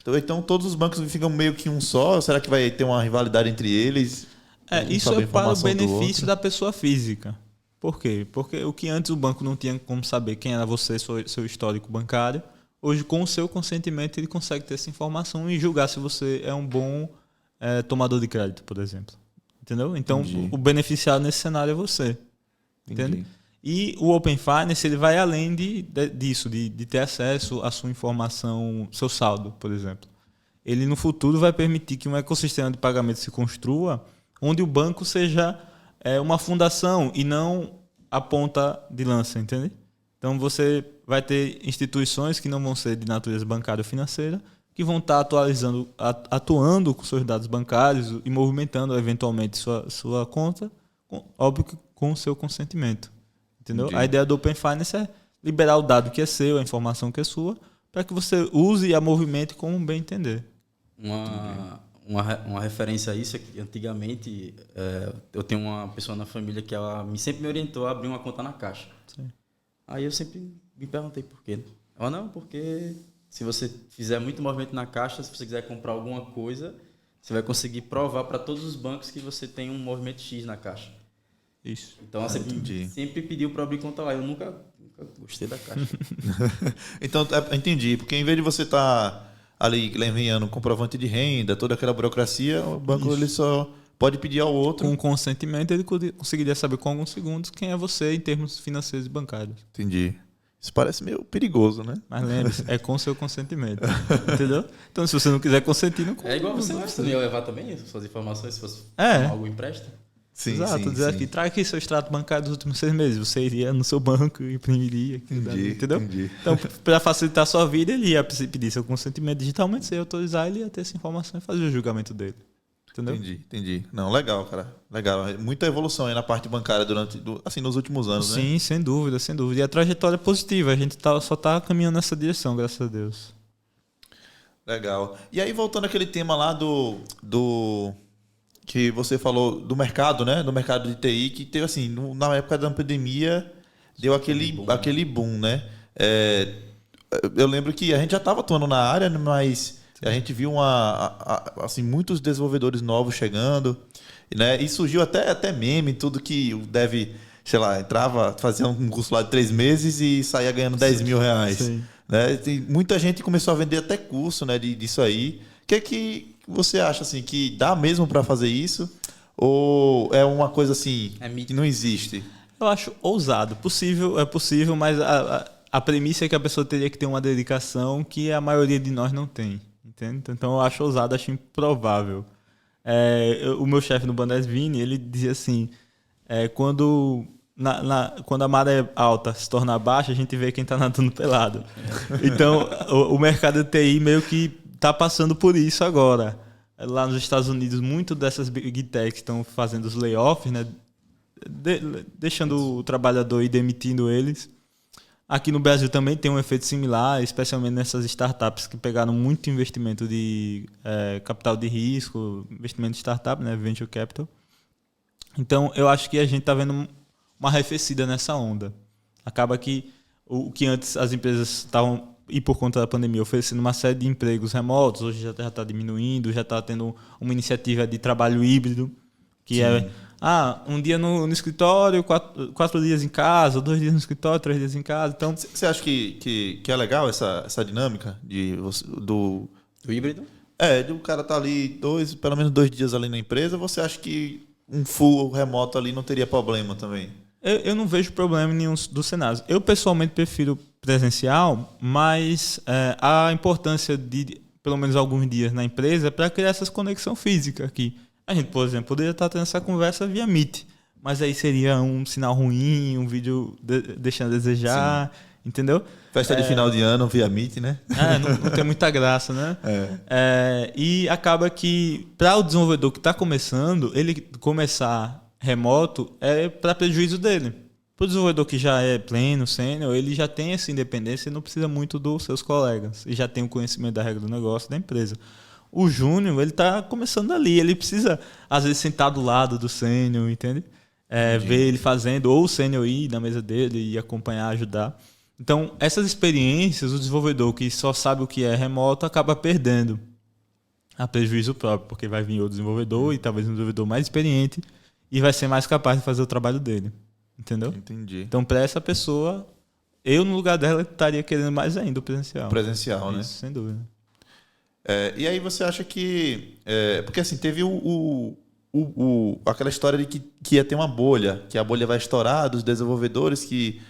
Então todos os bancos ficam meio que um só? Será que vai ter uma rivalidade entre eles? Isso é para o benefício da pessoa física. Por quê? Porque o que antes o banco não tinha como saber quem era você, seu histórico bancário, hoje com o seu consentimento ele consegue ter essa informação e julgar se você é um bom tomador de crédito, por exemplo. Entendeu? Então Entendi. o beneficiado nesse cenário é você. Entende? Entendi. E o Open Finance ele vai além disso, de ter acesso à sua informação, seu saldo, por exemplo. Ele no futuro vai permitir que um ecossistema de pagamento se construa onde o banco seja uma fundação e não a ponta de lança, entende? Então você vai ter instituições que não vão ser de natureza bancária ou financeira, que vão estar atuando com seus dados bancários e movimentando eventualmente sua conta, óbvio que com o seu consentimento. Entendeu? Entendi. A ideia do Open Finance é liberar o dado que é seu, a informação que é sua, para que você use e a movimente como bem entender. Uma referência a isso é que antigamente eu tenho uma pessoa na família que ela sempre me orientou a abrir uma conta na Caixa. Sim. Aí eu sempre me perguntei por quê. Ela, não, porque se você fizer muito movimento na Caixa, se você quiser comprar alguma coisa, você vai conseguir provar para todos os bancos que você tem um movimento X na Caixa. Isso. Então ela sempre pediu para abrir conta lá. Eu nunca gostei da Caixa. Então, entendi. Porque em vez de você estar ali enviando um comprovante de renda, toda aquela burocracia, o banco ele só pode pedir ao outro. Com consentimento, ele conseguiria saber com alguns segundos quem é você em termos financeiros e bancários. Entendi. Isso parece meio perigoso, né? Mas lembre-se, é com seu consentimento. Entendeu? Então, se você não quiser consentir, não É igual você não ia levar também suas informações se fosse algo empréstimo? Sim, exato, sim, dizer sim. aqui, traga aqui seu extrato bancário dos últimos 6 meses. Você iria no seu banco e imprimiria. Entendeu? Entendi. Então, para facilitar a sua vida, ele ia pedir seu consentimento digitalmente, você ia autorizar, ele ia ter essa informação e fazer o julgamento dele. Entendeu? Entendi. Não, legal, cara. Legal. Muita evolução aí na parte bancária nos últimos anos, né? Sim, sem dúvida, sem dúvida. E a trajetória é positiva, a gente só está caminhando nessa direção, graças a Deus. Legal. E aí, voltando àquele tema lá do que você falou do mercado, né? Do mercado de TI, que teve assim, na época da pandemia, deu aquele boom, né? Eu lembro que a gente já estava atuando na área, mas a gente viu assim, muitos desenvolvedores novos chegando, né? E surgiu até meme, tudo que o dev, sei lá, entrava, fazia um curso lá de 3 meses e saía ganhando 10 mil reais. Sim. Né? Muita gente começou a vender até curso, né, disso aí. O que é que você acha assim, que dá mesmo para fazer isso? Ou é uma coisa assim que não existe? Eu acho ousado. É possível, mas a premissa é que a pessoa teria que ter uma dedicação que a maioria de nós não tem. Entende? Então eu acho ousado, acho improvável. O meu chefe no Bandesvini, ele dizia assim, quando a maré alta se torna baixa, a gente vê quem está nadando pelado. Então o mercado de TI meio que está passando por isso agora. Lá nos Estados Unidos, muito dessas big techs estão fazendo os layoffs, né? Deixando o trabalhador e demitindo eles. Aqui no Brasil também tem um efeito similar, especialmente nessas startups que pegaram muito investimento de capital de risco, investimento de startup, né? Venture capital. Então, eu acho que a gente está vendo uma arrefecida nessa onda. Acaba que o que antes as empresas estavam, e por conta da pandemia, oferecendo uma série de empregos remotos, hoje já está diminuindo, já está tendo uma iniciativa de trabalho híbrido, que Sim. um dia no escritório, 4 dias em casa, 2 dias no escritório, 3 dias em casa. Então, Você acha que é legal essa dinâmica do híbrido? o cara tá ali pelo menos 2 dias ali na empresa, você acha que um full remoto ali não teria problema também? eu não vejo problema em nenhum dos cenários. Eu, pessoalmente, prefiro presencial, mas a importância de, pelo menos, alguns dias na empresa é para criar essa conexão física aqui. A gente, por exemplo, poderia estar tendo essa conversa via Meet, mas aí seria um sinal ruim, um vídeo deixando a desejar, entendeu? Festa de final de ano via Meet, né? Não tem muita graça, né? E acaba que, para o desenvolvedor que está começando, ele começar remoto é para prejuízo dele. Para o desenvolvedor que já é pleno, sênior, ele já tem essa independência e não precisa muito dos seus colegas. E já tem o conhecimento da regra do negócio, da empresa. O júnior, ele está começando ali. Ele precisa, às vezes, sentar do lado do sênior, entende? Ver ele fazendo, ou o sênior ir na mesa dele e acompanhar, ajudar. Então, essas experiências, o desenvolvedor que só sabe o que é remoto acaba perdendo a prejuízo próprio, porque vai vir o desenvolvedor e talvez um desenvolvedor mais experiente e vai ser mais capaz de fazer o trabalho dele. Entendeu? Entendi. Então, para essa pessoa, eu, no lugar dela, estaria querendo mais ainda o presencial. Presencial, né? Isso, sem dúvida. E aí você acha que... porque assim, teve aquela história de que ia ter uma bolha, que a bolha vai estourar dos desenvolvedores, que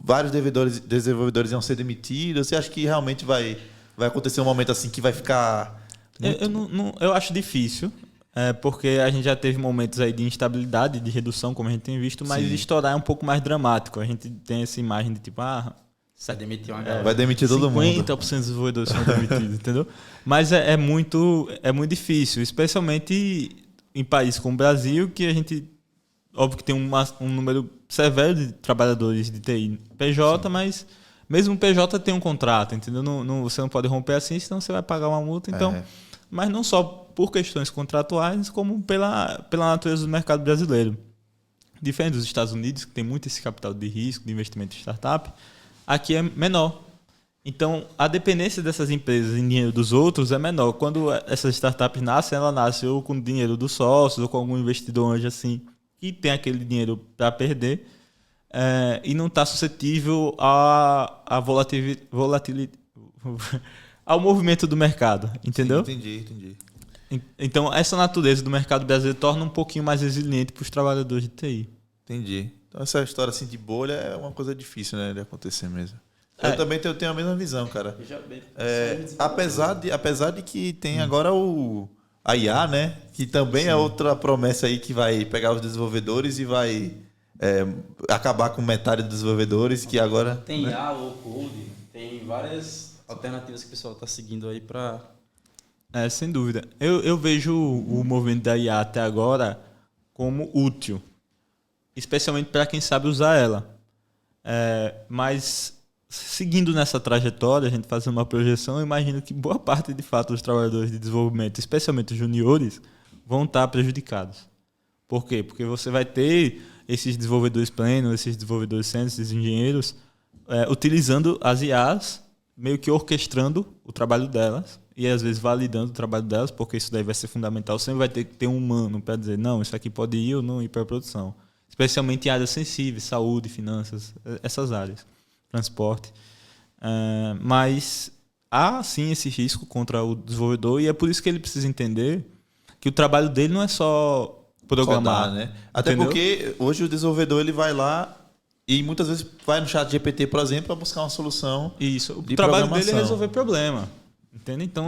vários desenvolvedores iam ser demitidos. Você acha que realmente vai acontecer um momento assim que vai ficar... Eu acho difícil, porque a gente já teve momentos aí de instabilidade, de redução, como a gente tem visto, mas estourar é um pouco mais dramático. A gente tem essa imagem de tipo... Vai demitir uma galera. Vai demitir todo mundo. 50% dos desenvolvedores são demitidos, entendeu? Mas é muito difícil, especialmente em países como o Brasil, que a gente... Óbvio que tem um número severo de trabalhadores de TI PJ, mas mesmo o PJ tem um contrato, entendeu? Você não pode romper assim, senão você vai pagar uma multa. Então, mas não só por questões contratuais, como pela natureza do mercado brasileiro. Diferente dos Estados Unidos, que tem muito esse capital de risco, de investimento em startup, aqui é menor. Então, a dependência dessas empresas em dinheiro dos outros é menor. Quando essas startups nascem, ela nasce ou com dinheiro dos sócios, ou com algum investidor anjo assim, que tem aquele dinheiro para perder e não está suscetível à volatilidade, ao movimento do mercado, entendeu? Sim, entendi. Então, essa natureza do mercado brasileiro torna um pouquinho mais resiliente para os trabalhadores de TI. Entendi. Então, essa história assim de bolha é uma coisa difícil, né, de acontecer mesmo. Eu também tenho a mesma visão, cara. Apesar de que tem agora a IA, né? Que também é outra promessa aí que vai pegar os desenvolvedores e vai acabar com metade dos desenvolvedores, que agora... Tem IA, low-code, tem várias alternativas que o pessoal está seguindo aí para... Sem dúvida. Eu vejo o movimento da IA até agora como útil, especialmente para quem sabe usar ela. Mas... Seguindo nessa trajetória, a gente fazendo uma projeção, eu imagino que boa parte, de fato, dos trabalhadores de desenvolvimento, especialmente os juniores, vão estar prejudicados. Por quê? Porque você vai ter esses desenvolvedores plenos, esses desenvolvedores sêniores, esses engenheiros, utilizando as IAs, meio que orquestrando o trabalho delas e, às vezes, validando o trabalho delas, porque isso daí vai ser fundamental. Sempre vai ter que ter um humano para dizer, não, isso aqui pode ir ou não ir para a produção. Especialmente em áreas sensíveis, saúde, finanças, essas áreas. Transporte, mas há sim esse risco contra o desenvolvedor e é por isso que ele precisa entender que o trabalho dele não é só programar, né? Até porque hoje o desenvolvedor ele vai lá e muitas vezes vai no chat GPT, por exemplo, para buscar uma solução. Isso, o trabalho dele é resolver problema. Entende? Então,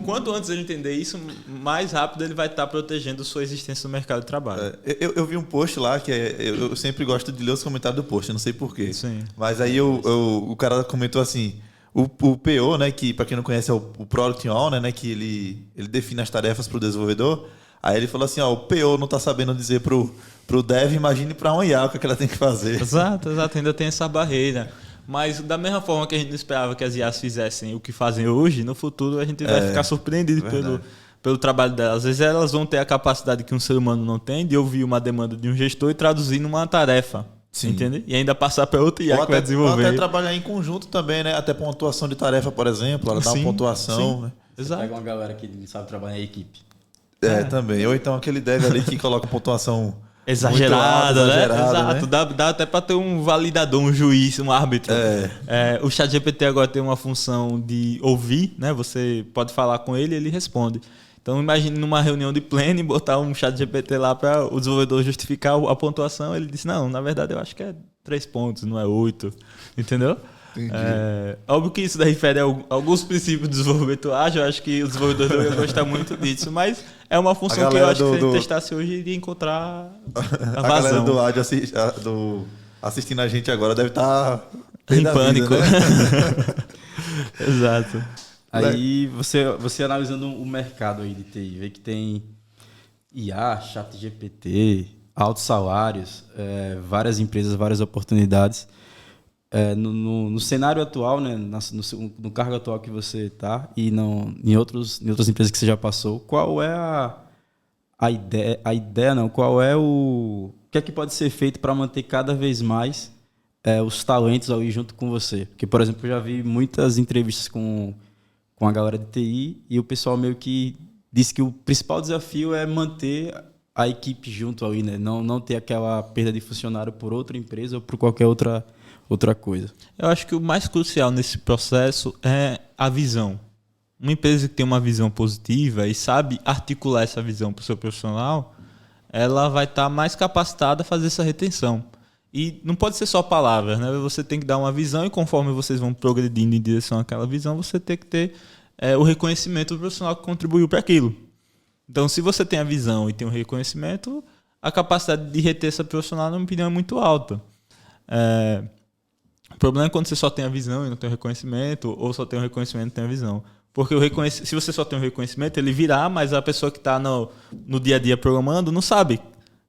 quanto antes ele entender isso, mais rápido ele vai estar protegendo sua existência no mercado de trabalho. Eu vi um post lá, que eu sempre gosto de ler os comentários do post, não sei porquê. Sim. Mas aí o cara comentou assim, o PO, né, que para quem não conhece é o Product Owner, né, que ele define as tarefas para o desenvolvedor. Aí ele falou assim, o PO não está sabendo dizer pro dev, imagine para uma IA o que ela tem que fazer. Exato, ainda tem essa barreira. Mas da mesma forma que a gente não esperava que as IAs fizessem o que fazem hoje, no futuro a gente vai ficar surpreendido pelo trabalho delas. Às vezes elas vão ter a capacidade que um ser humano não tem de ouvir uma demanda de um gestor e traduzir numa tarefa. Sim. Entende? E ainda passar para outro IA Ou que vai até desenvolver. trabalhar em conjunto também, né? Até pontuação de tarefa, por exemplo. Ela dá uma Sim, pontuação, sim. né? Você Exato. pega uma galera que não sabe trabalhar em equipe. Também. Ou então aquele dev ali que coloca pontuação Exagerada, muito alta, né? exagerada, Exato. né? Dá até para ter um validador, um juiz, um árbitro. O ChatGPT agora tem uma função de ouvir, né? Você pode falar com ele e ele responde. Então imagine numa reunião de pleno e botar um ChatGPT lá para o desenvolvedor justificar a pontuação. Ele disse, não, na verdade eu acho que é 3 pontos, não é 8. Entendeu? Entendi. Óbvio que isso daí fere alguns princípios do desenvolvimento ágil. Eu acho que o desenvolvedor não ia gostar muito disso, mas é uma função que eu acho que se a gente testasse hoje, iria encontrar a vazão. A galera do áudio assistindo a gente agora deve estar em pânico. Vida, né? Exato. Aí você analisando o mercado aí de TI, vê que tem IA, ChatGPT, altos salários, várias empresas, várias oportunidades. No cenário atual, né, no cargo atual que você está e em outras empresas que você já passou, qual é a ideia não, qual é o que é que pode ser feito para manter cada vez mais os talentos ali junto com você? Porque, por exemplo, eu já vi muitas entrevistas com a galera de TI e o pessoal meio que disse que o principal desafio é manter a equipe junto ali, né? Não ter aquela perda de funcionário por outra empresa ou por qualquer outra coisa. Eu acho que o mais crucial nesse processo é a visão. Uma empresa que tem uma visão positiva e sabe articular essa visão para o seu profissional, ela vai estar mais capacitada a fazer essa retenção. E não pode ser só palavras, né? Você tem que dar uma visão e conforme vocês vão progredindo em direção àquela visão, você tem que ter o reconhecimento do profissional que contribuiu para aquilo. Então, se você tem a visão e tem o reconhecimento, a capacidade de reter essa profissional, na minha opinião, é muito alta. O problema é quando você só tem a visão e não tem o reconhecimento, ou só tem o reconhecimento e não tem a visão. Porque se você só tem o reconhecimento, ele virá, mas a pessoa que está no dia a dia programando não sabe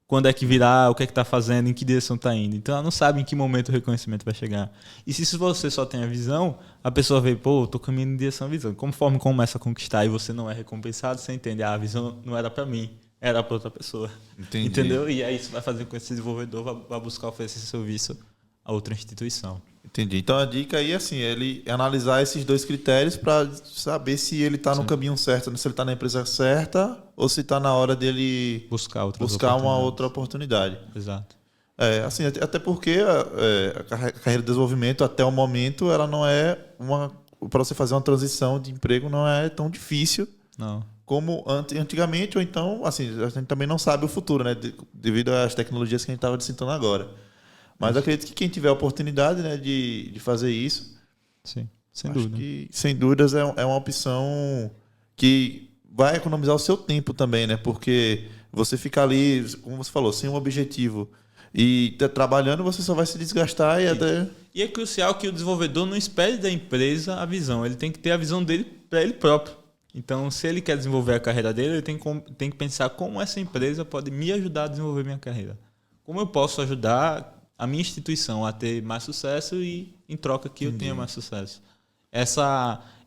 quando é que virá, o que é que está fazendo, em que direção está indo. Então ela não sabe em que momento o reconhecimento vai chegar. E se você só tem a visão, a pessoa vê, pô, estou caminhando em direção à visão. Conforme começa a conquistar e você não é recompensado, você entende, a visão não era para mim, era para outra pessoa. Entendi. Entendeu? E aí isso vai fazer com que esse desenvolvedor vá buscar oferecer serviço a outra instituição. Entendi. Então a dica aí é assim, ele analisar esses 2 critérios para saber se ele está no caminho certo, se ele está na empresa certa ou se está na hora dele buscar uma outra oportunidade. Exato. Assim, até porque a carreira de desenvolvimento até o momento ela não é para você fazer uma transição de emprego não é tão difícil. Não. Como antigamente, ou então, assim, a gente também não sabe o futuro, né? Devido às tecnologias que a gente estava citando agora. Mas eu acredito que quem tiver a oportunidade, né, de fazer isso, sim, sem acho dúvida. que, sem dúvidas, é uma opção que vai economizar o seu tempo também, né? Porque você ficar ali, como você falou, sem um objetivo e trabalhando, você só vai se desgastar E é crucial que o desenvolvedor não espere da empresa a visão. Ele tem que ter a visão dele para ele próprio. Então, se ele quer desenvolver a carreira dele, ele tem que pensar como essa empresa pode me ajudar a desenvolver minha carreira. Como eu posso ajudar a minha instituição a ter mais sucesso e, em troca, que eu tenha mais sucesso.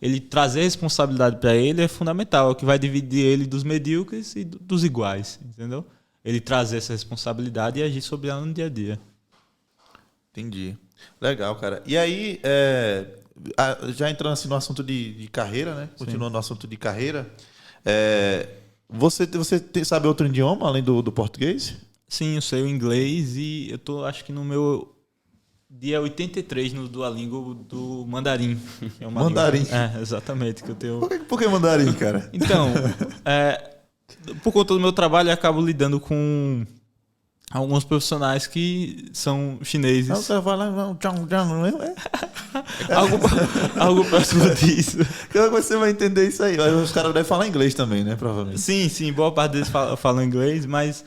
Ele trazer responsabilidade para ele é fundamental. É o que vai dividir ele dos medíocres e dos iguais. Entendeu? Ele trazer essa responsabilidade e agir sobre ela no dia a dia. Entendi. Legal, cara. E aí, já entrando assim no assunto de carreira, né? Continuando no assunto de carreira, você sabe outro idioma além do português? Sim, eu sei o inglês e eu tô, acho que no meu dia 83 no Duolingo do mandarim. É uma mandarim? Língua, exatamente. Que eu tenho... Por que mandarim, cara? Então, por conta do meu trabalho, eu acabo lidando com alguns profissionais que são chineses. Não, você vai lá, não é? Algo próximo disso. Você vai entender isso aí. Os caras devem falar inglês também, né? Provavelmente. Sim. Boa parte deles falam inglês, mas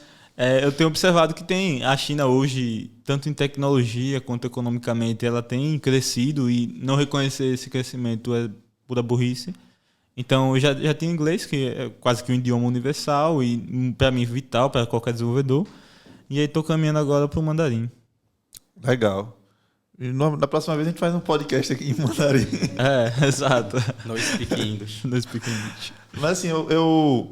eu tenho observado que a China hoje, tanto em tecnologia quanto economicamente, ela tem crescido e não reconhecer esse crescimento é pura burrice. Então, eu já tenho inglês, que é quase que um idioma universal e, para mim, vital para qualquer desenvolvedor. E aí, estou caminhando agora para o mandarim. Legal. E na próxima vez a gente faz um podcast aqui em mandarim. Exato. No speak English. No speak English. Mas assim,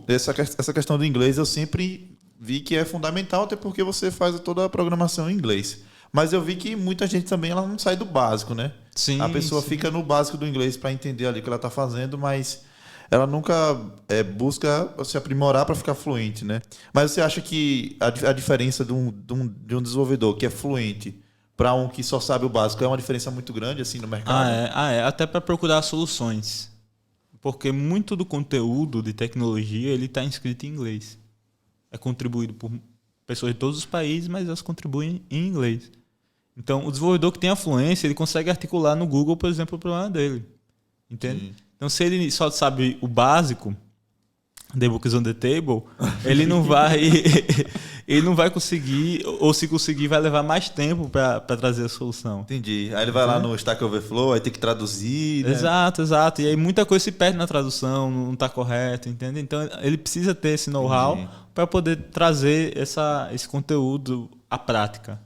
essa questão do inglês eu sempre vi que é fundamental, até porque você faz toda a programação em inglês. Mas eu vi que muita gente também ela não sai do básico, né? Sim, A pessoa sim. fica no básico do inglês para entender ali o que ela está fazendo, mas ela nunca busca se aprimorar para ficar fluente, né? Mas você acha que a diferença de um desenvolvedor que é fluente para um que só sabe o básico é uma diferença muito grande assim no mercado? Até para procurar soluções. Porque muito do conteúdo de tecnologia ele está escrito em inglês. É contribuído por pessoas de todos os países, mas elas contribuem em inglês. Então, o desenvolvedor que tem a fluência, ele consegue articular no Google, por exemplo, o problema dele. Entende? Sim. Então, se ele só sabe o básico, The Book is on the Table, ele não vai conseguir, ou se conseguir, vai levar mais tempo para trazer a solução. Entendi. Aí ele vai lá no Stack Overflow, aí tem que traduzir, né? Exato. E aí muita coisa se perde na tradução, não está correto, entende? Então, ele precisa ter esse know-how para poder trazer esse conteúdo à prática.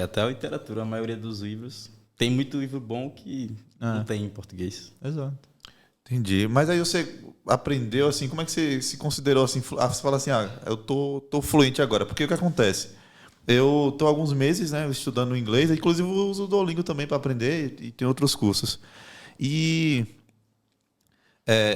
Até a literatura, a maioria dos livros. Tem muito livro bom que não tem em português. Exato. Entendi. Mas aí você aprendeu assim, como é que você se considerou assim? Você fala assim, eu tô fluente agora. Porque o que acontece? Eu tô há alguns meses, né, estudando inglês, inclusive eu uso o Duolingo também para aprender e tem outros cursos. E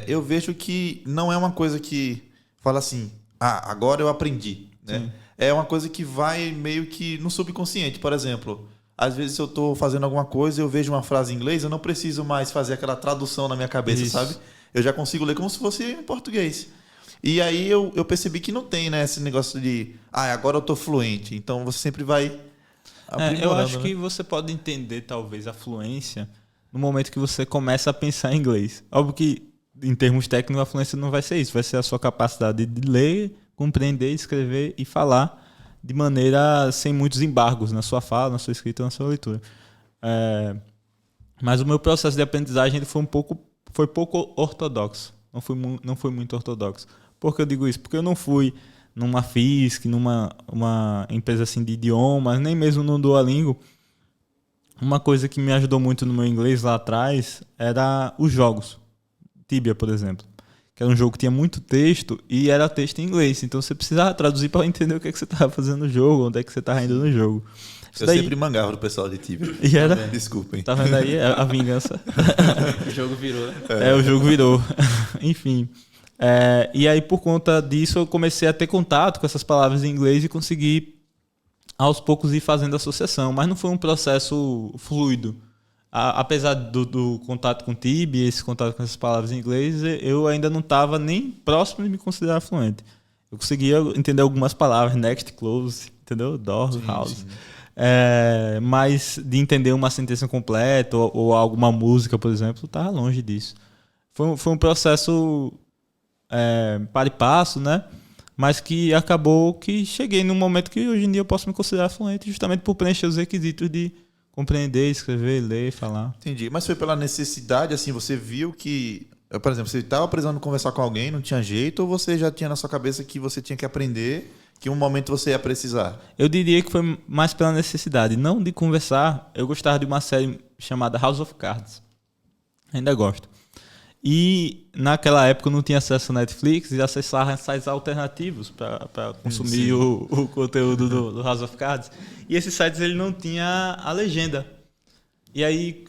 eu vejo que não é uma coisa que fala assim, agora eu aprendi, né? Sim. É uma coisa que vai meio que no subconsciente. Por exemplo, às vezes eu estou fazendo alguma coisa, eu vejo uma frase em inglês, eu não preciso mais fazer aquela tradução na minha cabeça, Isso. sabe? Eu já consigo ler como se fosse em português. E aí eu percebi que não tem, né, esse negócio de, agora eu estou fluente. Então você sempre vai aprimorando, eu acho né? que você pode entender, talvez, a fluência no momento que você começa a pensar em inglês. Óbvio que, em termos técnicos, a fluência não vai ser isso. Vai ser a sua capacidade de ler, compreender, escrever e falar de maneira sem muitos embargos na sua fala, na sua escrita, na sua leitura. Mas o meu processo de aprendizagem ele foi pouco ortodoxo. Não foi muito ortodoxo. Por que eu digo isso? Porque eu não fui numa FISC, numa empresa assim de idiomas, nem mesmo no Duolingo. Uma coisa que me ajudou muito no meu inglês lá atrás era os jogos. Tibia, por exemplo. Que era um jogo que tinha muito texto e era texto em inglês. Então você precisava traduzir para entender o que é que você estava fazendo no jogo, onde é que você estava indo no jogo. Eu sempre mangava do pessoal de Tibia. E era... Desculpem. Tá vendo aí a vingança? O jogo virou, né? O jogo virou. Enfim. E aí, por conta disso, eu comecei a ter contato com essas palavras em inglês e consegui, aos poucos, ir fazendo associação. Mas não foi um processo fluido. Apesar do contato com o Tibia, esse contato com essas palavras em inglês, eu ainda não estava nem próximo de me considerar fluente. Eu conseguia entender algumas palavras, next, close, entendeu? Door, house. Sim. Mas de entender uma sentença completa ou alguma música, por exemplo, estava longe disso. Foi um processo para e passo, né? Mas que acabou que cheguei num momento que hoje em dia eu posso me considerar fluente justamente por preencher os requisitos de compreender, escrever, ler, falar. Entendi. Mas foi pela necessidade, assim, você viu que... Por exemplo, você estava precisando conversar com alguém, não tinha jeito, ou você já tinha na sua cabeça que você tinha que aprender, que um momento você ia precisar? Eu diria que foi mais pela necessidade, não de conversar. Eu gostava de uma série chamada House of Cards. Ainda gosto. E naquela época eu não tinha acesso à Netflix e acessava sites alternativos para consumir o conteúdo do House of Cards. E esses sites ele não tinha a legenda. E aí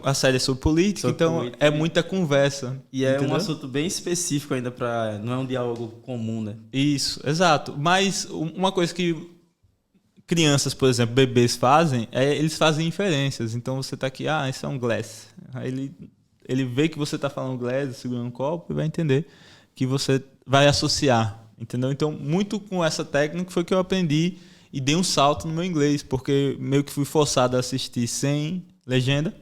a série é sobre política, é muita conversa. E é entendeu? um assunto bem específico ainda, não é um diálogo comum, né? Isso, exato. Mas uma coisa que crianças, por exemplo, bebês fazem, eles fazem inferências. Então você está aqui, isso é um glass. Aí ele vê que você está falando glass, segurando um copo, e vai entender que você vai associar, entendeu? Então, muito com essa técnica foi que eu aprendi e dei um salto no meu inglês, porque meio que fui forçado a assistir sem legenda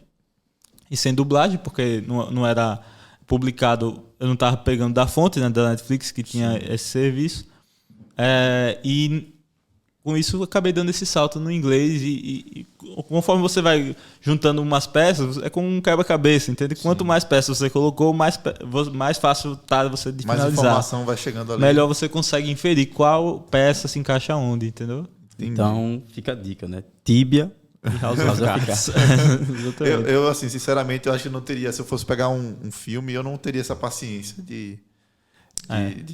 e sem dublagem, porque não era publicado, eu não estava pegando da fonte, né, da Netflix, que tinha esse serviço. E com isso eu acabei dando esse salto no inglês e conforme você vai juntando umas peças, é como um quebra-cabeça, entende? Sim. Quanto mais peças você colocou, mais fácil tá você de finalizar. Mais informação vai chegando ali. Melhor você consegue inferir qual peça se encaixa onde, entendeu? Entendi. Então, fica a dica, né? Tíbia e House of Cards. eu, assim, sinceramente, eu acho que não teria, se eu fosse pegar um filme, eu não teria essa paciência de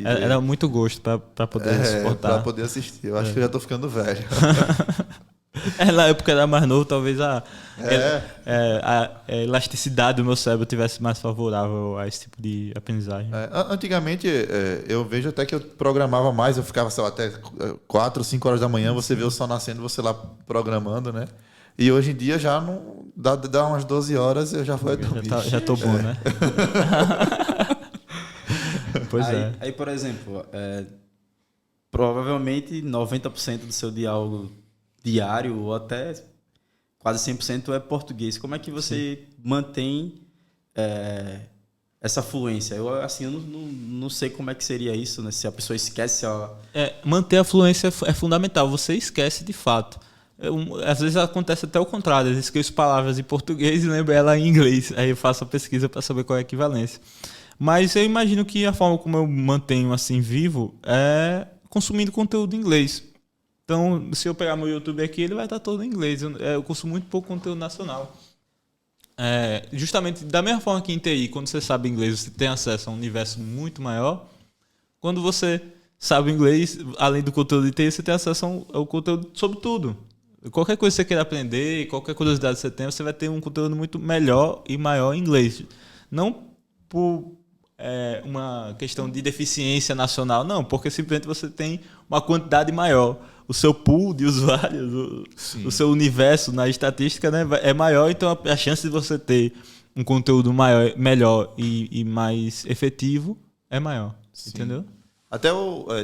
era muito gosto para poder suportar. Para poder assistir. Eu acho que eu já tô ficando velho. Na época era mais novo, talvez a elasticidade do meu cérebro tivesse mais favorável a esse tipo de aprendizagem. Antigamente, eu vejo até que eu programava mais, eu ficava, sei lá, até 4 ou 5 horas da manhã, você vê o sol nascendo, você lá programando, né? E hoje em dia já não dá umas 12 horas eu já vou dormir. Já tô bom, né? Pois Aí, por exemplo, provavelmente 90% do seu diálogo diário ou até quase 100% é português. Como é que você mantém essa fluência? Eu não sei como é que seria isso, né? Se a pessoa esquece manter a fluência é fundamental. Você esquece de fato. Às vezes acontece até o contrário. Eu esqueço palavras em português e lembro ela em inglês. Aí eu faço a pesquisa para saber qual é a equivalência. Mas eu imagino que a forma como eu mantenho assim vivo é consumindo conteúdo em inglês. Então, se eu pegar meu YouTube aqui, ele vai estar todo em inglês. Eu consumo muito pouco conteúdo nacional. Justamente da mesma forma que em TI, quando você sabe inglês, você tem acesso a um universo muito maior. Quando você sabe inglês, além do conteúdo de TI, você tem acesso ao conteúdo sobre tudo. Qualquer coisa que você queira aprender, qualquer curiosidade que você tenha, você vai ter um conteúdo muito melhor e maior em inglês. Não por uma questão de deficiência nacional, não, porque simplesmente você tem uma quantidade maior. O seu pool de usuários, o seu universo na estatística, né, é maior, então a chance de você ter um conteúdo melhor e mais efetivo é maior. Sim. Entendeu? Até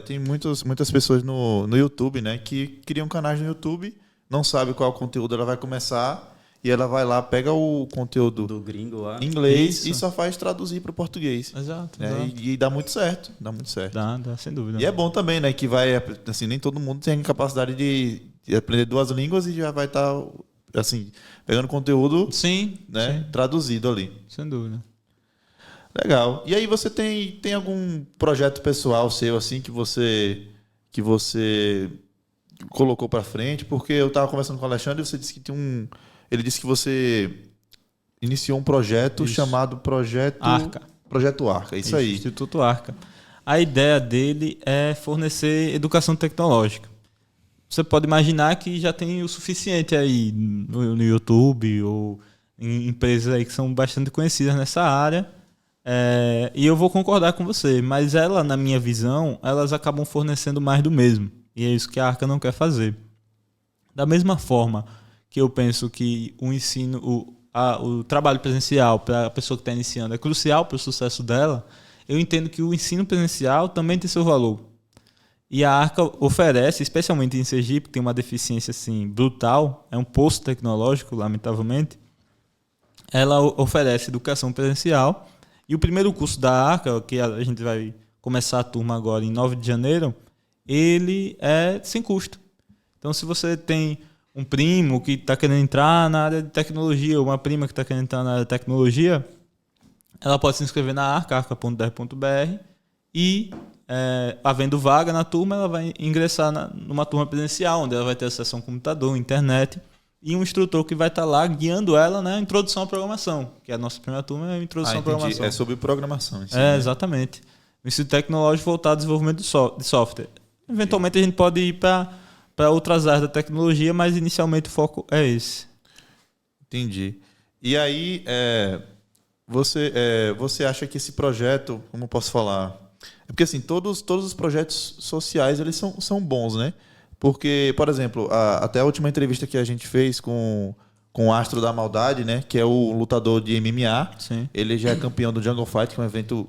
tem muitas pessoas no YouTube, né, que criam canais no YouTube, não sabe qual conteúdo ela vai começar e ela vai lá, pega o conteúdo do gringo lá em inglês e só faz traduzir para o português. Exato. E dá muito certo. Dá muito certo. Dá, sem dúvida. E é bom também, né, que vai, assim, nem todo mundo tem a capacidade de aprender 2 línguas e já vai estar, assim, pegando conteúdo, sim, né, sim. traduzido ali. Sem dúvida. Legal. E aí você tem algum projeto pessoal seu, assim, que você colocou para frente? Porque eu estava conversando com o Alexandre e você disse que ele disse que você iniciou um projeto chamado Projeto Arca. Projeto Arca, isso aí. Instituto Arca. A ideia dele é fornecer educação tecnológica. Você pode imaginar que já tem o suficiente aí no YouTube ou em empresas aí que são bastante conhecidas nessa área. E eu vou concordar com você, mas na minha visão, elas acabam fornecendo mais do mesmo. E é isso que a Arca não quer fazer. Da mesma forma que eu penso que o ensino, o trabalho presencial para a pessoa que está iniciando é crucial para o sucesso dela, eu entendo que o ensino presencial também tem seu valor. E a Arca oferece, especialmente em Sergipe, que tem uma deficiência assim, brutal, é um poço tecnológico, lamentavelmente, ela oferece educação presencial. E o primeiro curso da Arca, que a gente vai começar a turma agora em 9 de janeiro, ele é sem custo. Então, se você tem um primo que está querendo entrar na área de tecnologia, ou uma prima que está querendo entrar na área de tecnologia, ela pode se inscrever na Arca, arca.dr.br, e, havendo vaga na turma, ela vai ingressar numa turma presencial, onde ela vai ter acesso a um computador, internet, e um instrutor que vai estar lá guiando ela na introdução à programação, que a nossa primeira turma é a introdução à programação. É sobre programação. Exatamente. O ensino tecnológico voltado ao desenvolvimento de software. Eventualmente a gente pode ir para outras áreas da tecnologia, mas inicialmente o foco é esse. Entendi. E aí, você acha que esse projeto, como eu posso falar? É porque assim, todos os projetos sociais eles são bons, né? Porque, por exemplo, até a última entrevista que a gente fez com o Astro da Maldade, né? Que é o lutador de MMA. Sim. Ele já é campeão do Jungle Fight,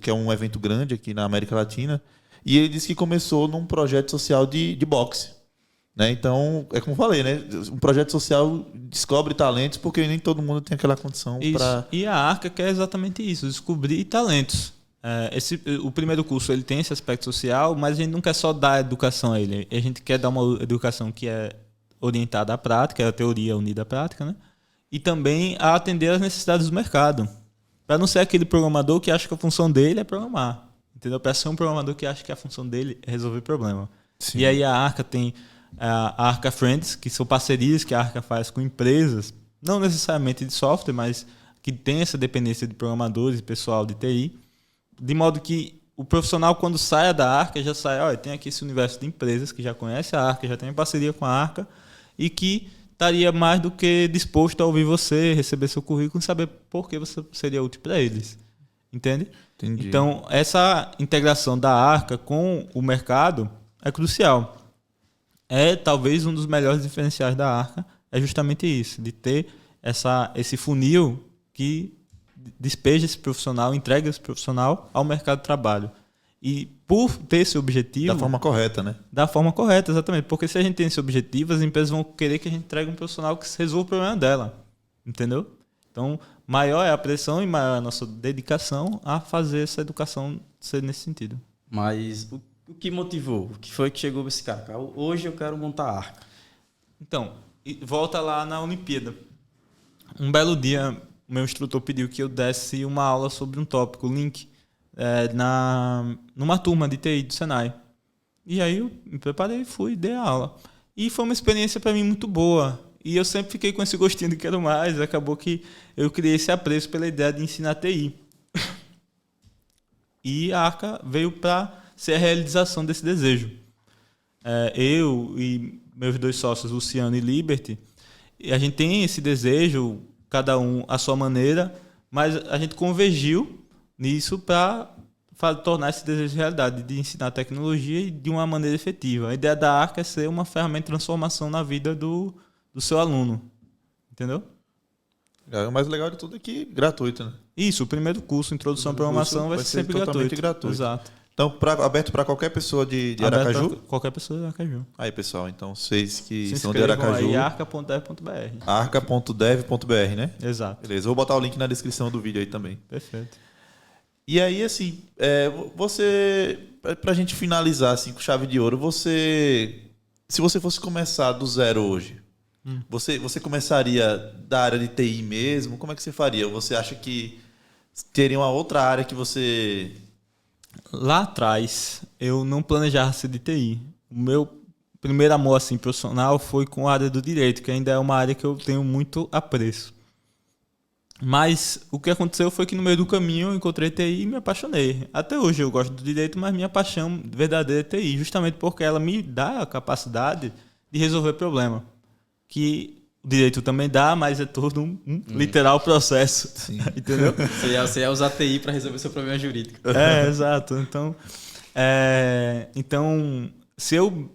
que é um evento grande aqui na América Latina. E ele disse que começou num projeto social de boxe. Né? Então, é como eu falei, né? Um projeto social descobre talentos porque nem todo mundo tem aquela condição para... E a Arca quer exatamente isso, descobrir talentos. O primeiro curso ele tem esse aspecto social, mas a gente não quer só dar educação a ele. A gente quer dar uma educação que é orientada à prática, é a teoria unida à prática, né? E também a atender às necessidades do mercado. Para não ser aquele programador que acha que a função dele é programar. Entendeu? Para ser um programador que acha que a função dele é resolver problema. Sim. E aí a Arca tem a Arca Friends, que são parcerias que a Arca faz com empresas, não necessariamente de software, mas que tem essa dependência de programadores e pessoal de TI, de modo que o profissional, quando sai da Arca, já sai, olha, tem aqui esse universo de empresas que já conhece a Arca, já tem parceria com a Arca e que estaria mais do que disposto a ouvir você, receber seu currículo e saber por que você seria útil para eles. Entende? Entendi. Então, essa integração da Arca com o mercado é crucial. É talvez um dos melhores diferenciais da Arca, é justamente isso, de ter esse funil que despeja esse profissional, entrega esse profissional ao mercado de trabalho. E por ter esse objetivo... Da forma correta, né? Da forma correta, exatamente. Porque se a gente tem esse objetivo, as empresas vão querer que a gente entregue um profissional que resolva o problema dela. Entendeu? Então, maior é a pressão e maior é a nossa dedicação a fazer essa educação ser nesse sentido. Mas o que motivou? O que foi que chegou esse cara? Hoje eu quero montar a Arca. Então, volta lá na Olimpíada. Um belo dia, meu instrutor pediu que eu desse uma aula sobre um tópico, Link, numa turma de TI do Senai. E aí eu me preparei, fui, dei a aula. E foi uma experiência para mim muito boa. E eu sempre fiquei com esse gostinho de quero mais. Acabou que eu criei esse apreço pela ideia de ensinar TI. E a Arca veio para ser a realização desse desejo. Eu e meus 2 sócios, Luciano e Liberty, a gente tem esse desejo, cada um à sua maneira, mas a gente convergiu nisso para tornar esse desejo realidade, de ensinar tecnologia e de uma maneira efetiva. A ideia da Arca é ser uma ferramenta de transformação na vida do seu aluno. Entendeu? O mais legal de tudo é que gratuito, né? Isso, o primeiro curso, Introdução à Programação, vai ser sempre totalmente gratuito. Exato. Então, aberto para qualquer pessoa de Aracaju? Qualquer pessoa de Aracaju. Aí, pessoal, então vocês que Se são de Aracaju... aí, arca.dev.br. arca.dev.br, né? Exato. Beleza, vou botar o link na descrição do vídeo aí também. Perfeito. E aí, assim, você... Pra gente finalizar, assim, com chave de ouro, se você fosse começar do zero hoje, você começaria da área de TI mesmo? Como é que você faria? Ou você acha que teria uma outra área que você... Lá atrás, eu não planejava ser de TI. O meu primeiro amor assim, profissional foi com a área do direito, que ainda é uma área que eu tenho muito apreço. Mas o que aconteceu foi que no meio do caminho eu encontrei TI e me apaixonei. Até hoje eu gosto do direito, mas minha paixão verdadeira é TI, justamente porque ela me dá a capacidade de resolver problema. Que o direito também dá, mas é todo um literal processo. Sim. Entendeu? Você ia usar TI para resolver seu problema jurídico. Exato. Então, se eu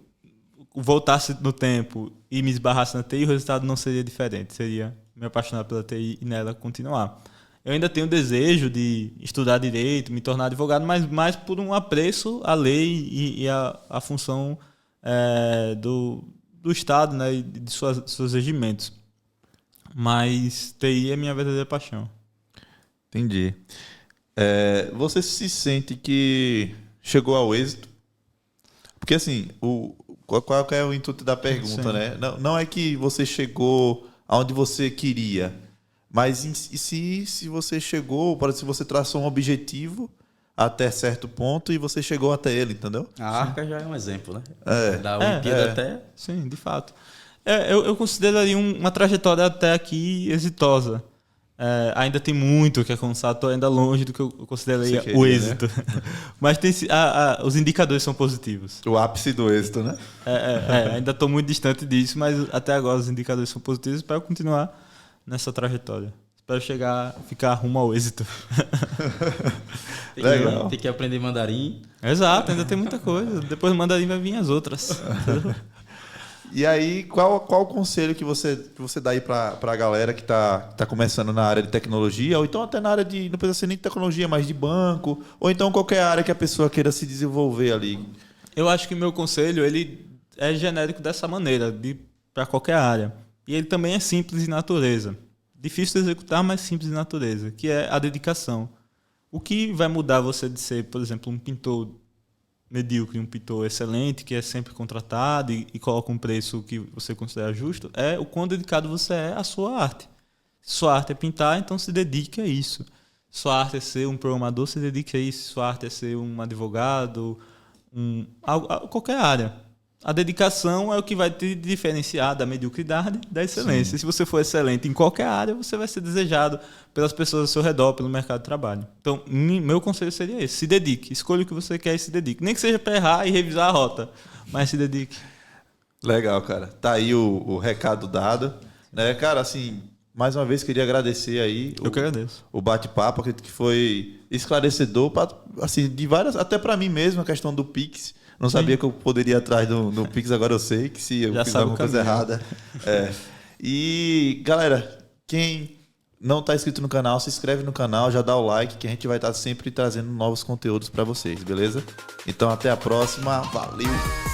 voltasse no tempo e me esbarrasse na TI, o resultado não seria diferente. Seria me apaixonar pela TI e nela continuar. Eu ainda tenho o desejo de estudar direito, me tornar advogado, mas mais por um apreço à lei e à função do Estado, né, e de seus regimentos. Mas TI é minha verdadeira paixão. Entendi. Você se sente que chegou ao êxito? Porque assim, qual é o intuito da pergunta, sim, né? Não é que você chegou aonde você queria, mas se você chegou, se você traçou um objetivo até certo ponto e você chegou até ele, entendeu? A Arca já é um exemplo, né? Da Olimpíada até... Sim, de fato. Eu consideraria uma trajetória até aqui exitosa. Ainda tem muito que alcançar, estou ainda longe do que eu consideraria o êxito. Né? Mas os indicadores são positivos. O ápice do êxito, né? Ainda estou muito distante disso, mas até agora os indicadores são positivos para eu continuar nessa trajetória. Espero ficar rumo ao êxito. Tem que aprender mandarim. Exato, ainda tem muita coisa. Depois do mandarim vai vir as outras. E aí, qual o conselho que você dá aí para a galera que tá começando na área de tecnologia, ou então até na área de, não precisa ser nem de tecnologia, mas de banco, ou então qualquer área que a pessoa queira se desenvolver ali? Eu acho que meu conselho ele é genérico dessa maneira, para qualquer área. E ele também é simples de natureza. Difícil de executar, mas simples de natureza, que é a dedicação. O que vai mudar você de ser, por exemplo, um pintor medíocre, um pintor excelente, que é sempre contratado e coloca um preço que você considera justo, é o quão dedicado você é à sua arte. Se sua arte é pintar, então se dedique a isso. Se sua arte é ser um programador, se dedique a isso. Se sua arte é ser um advogado, qualquer área. A dedicação é o que vai te diferenciar da mediocridade da excelência. Sim. Se você for excelente em qualquer área, você vai ser desejado pelas pessoas ao seu redor, pelo mercado de trabalho. Então, meu conselho seria esse. Se dedique. Escolha o que você quer e se dedique. Nem que seja para errar e revisar a rota, mas se dedique. Legal, cara. Tá aí o recado dado. Né, cara, assim, mais uma vez queria agradecer aí Eu que agradeço. o bate-papo, acredito que foi esclarecedor, assim, de várias, até para mim mesmo, a questão do Pix. Não sabia que eu poderia ir atrás do Pix, agora eu sei que se eu Já fizer sabe alguma o coisa caminho. errada. E, galera, quem não está inscrito no canal, se inscreve no canal, já dá o like, que a gente vai estar sempre trazendo novos conteúdos para vocês, beleza? Então, até a próxima. Valeu!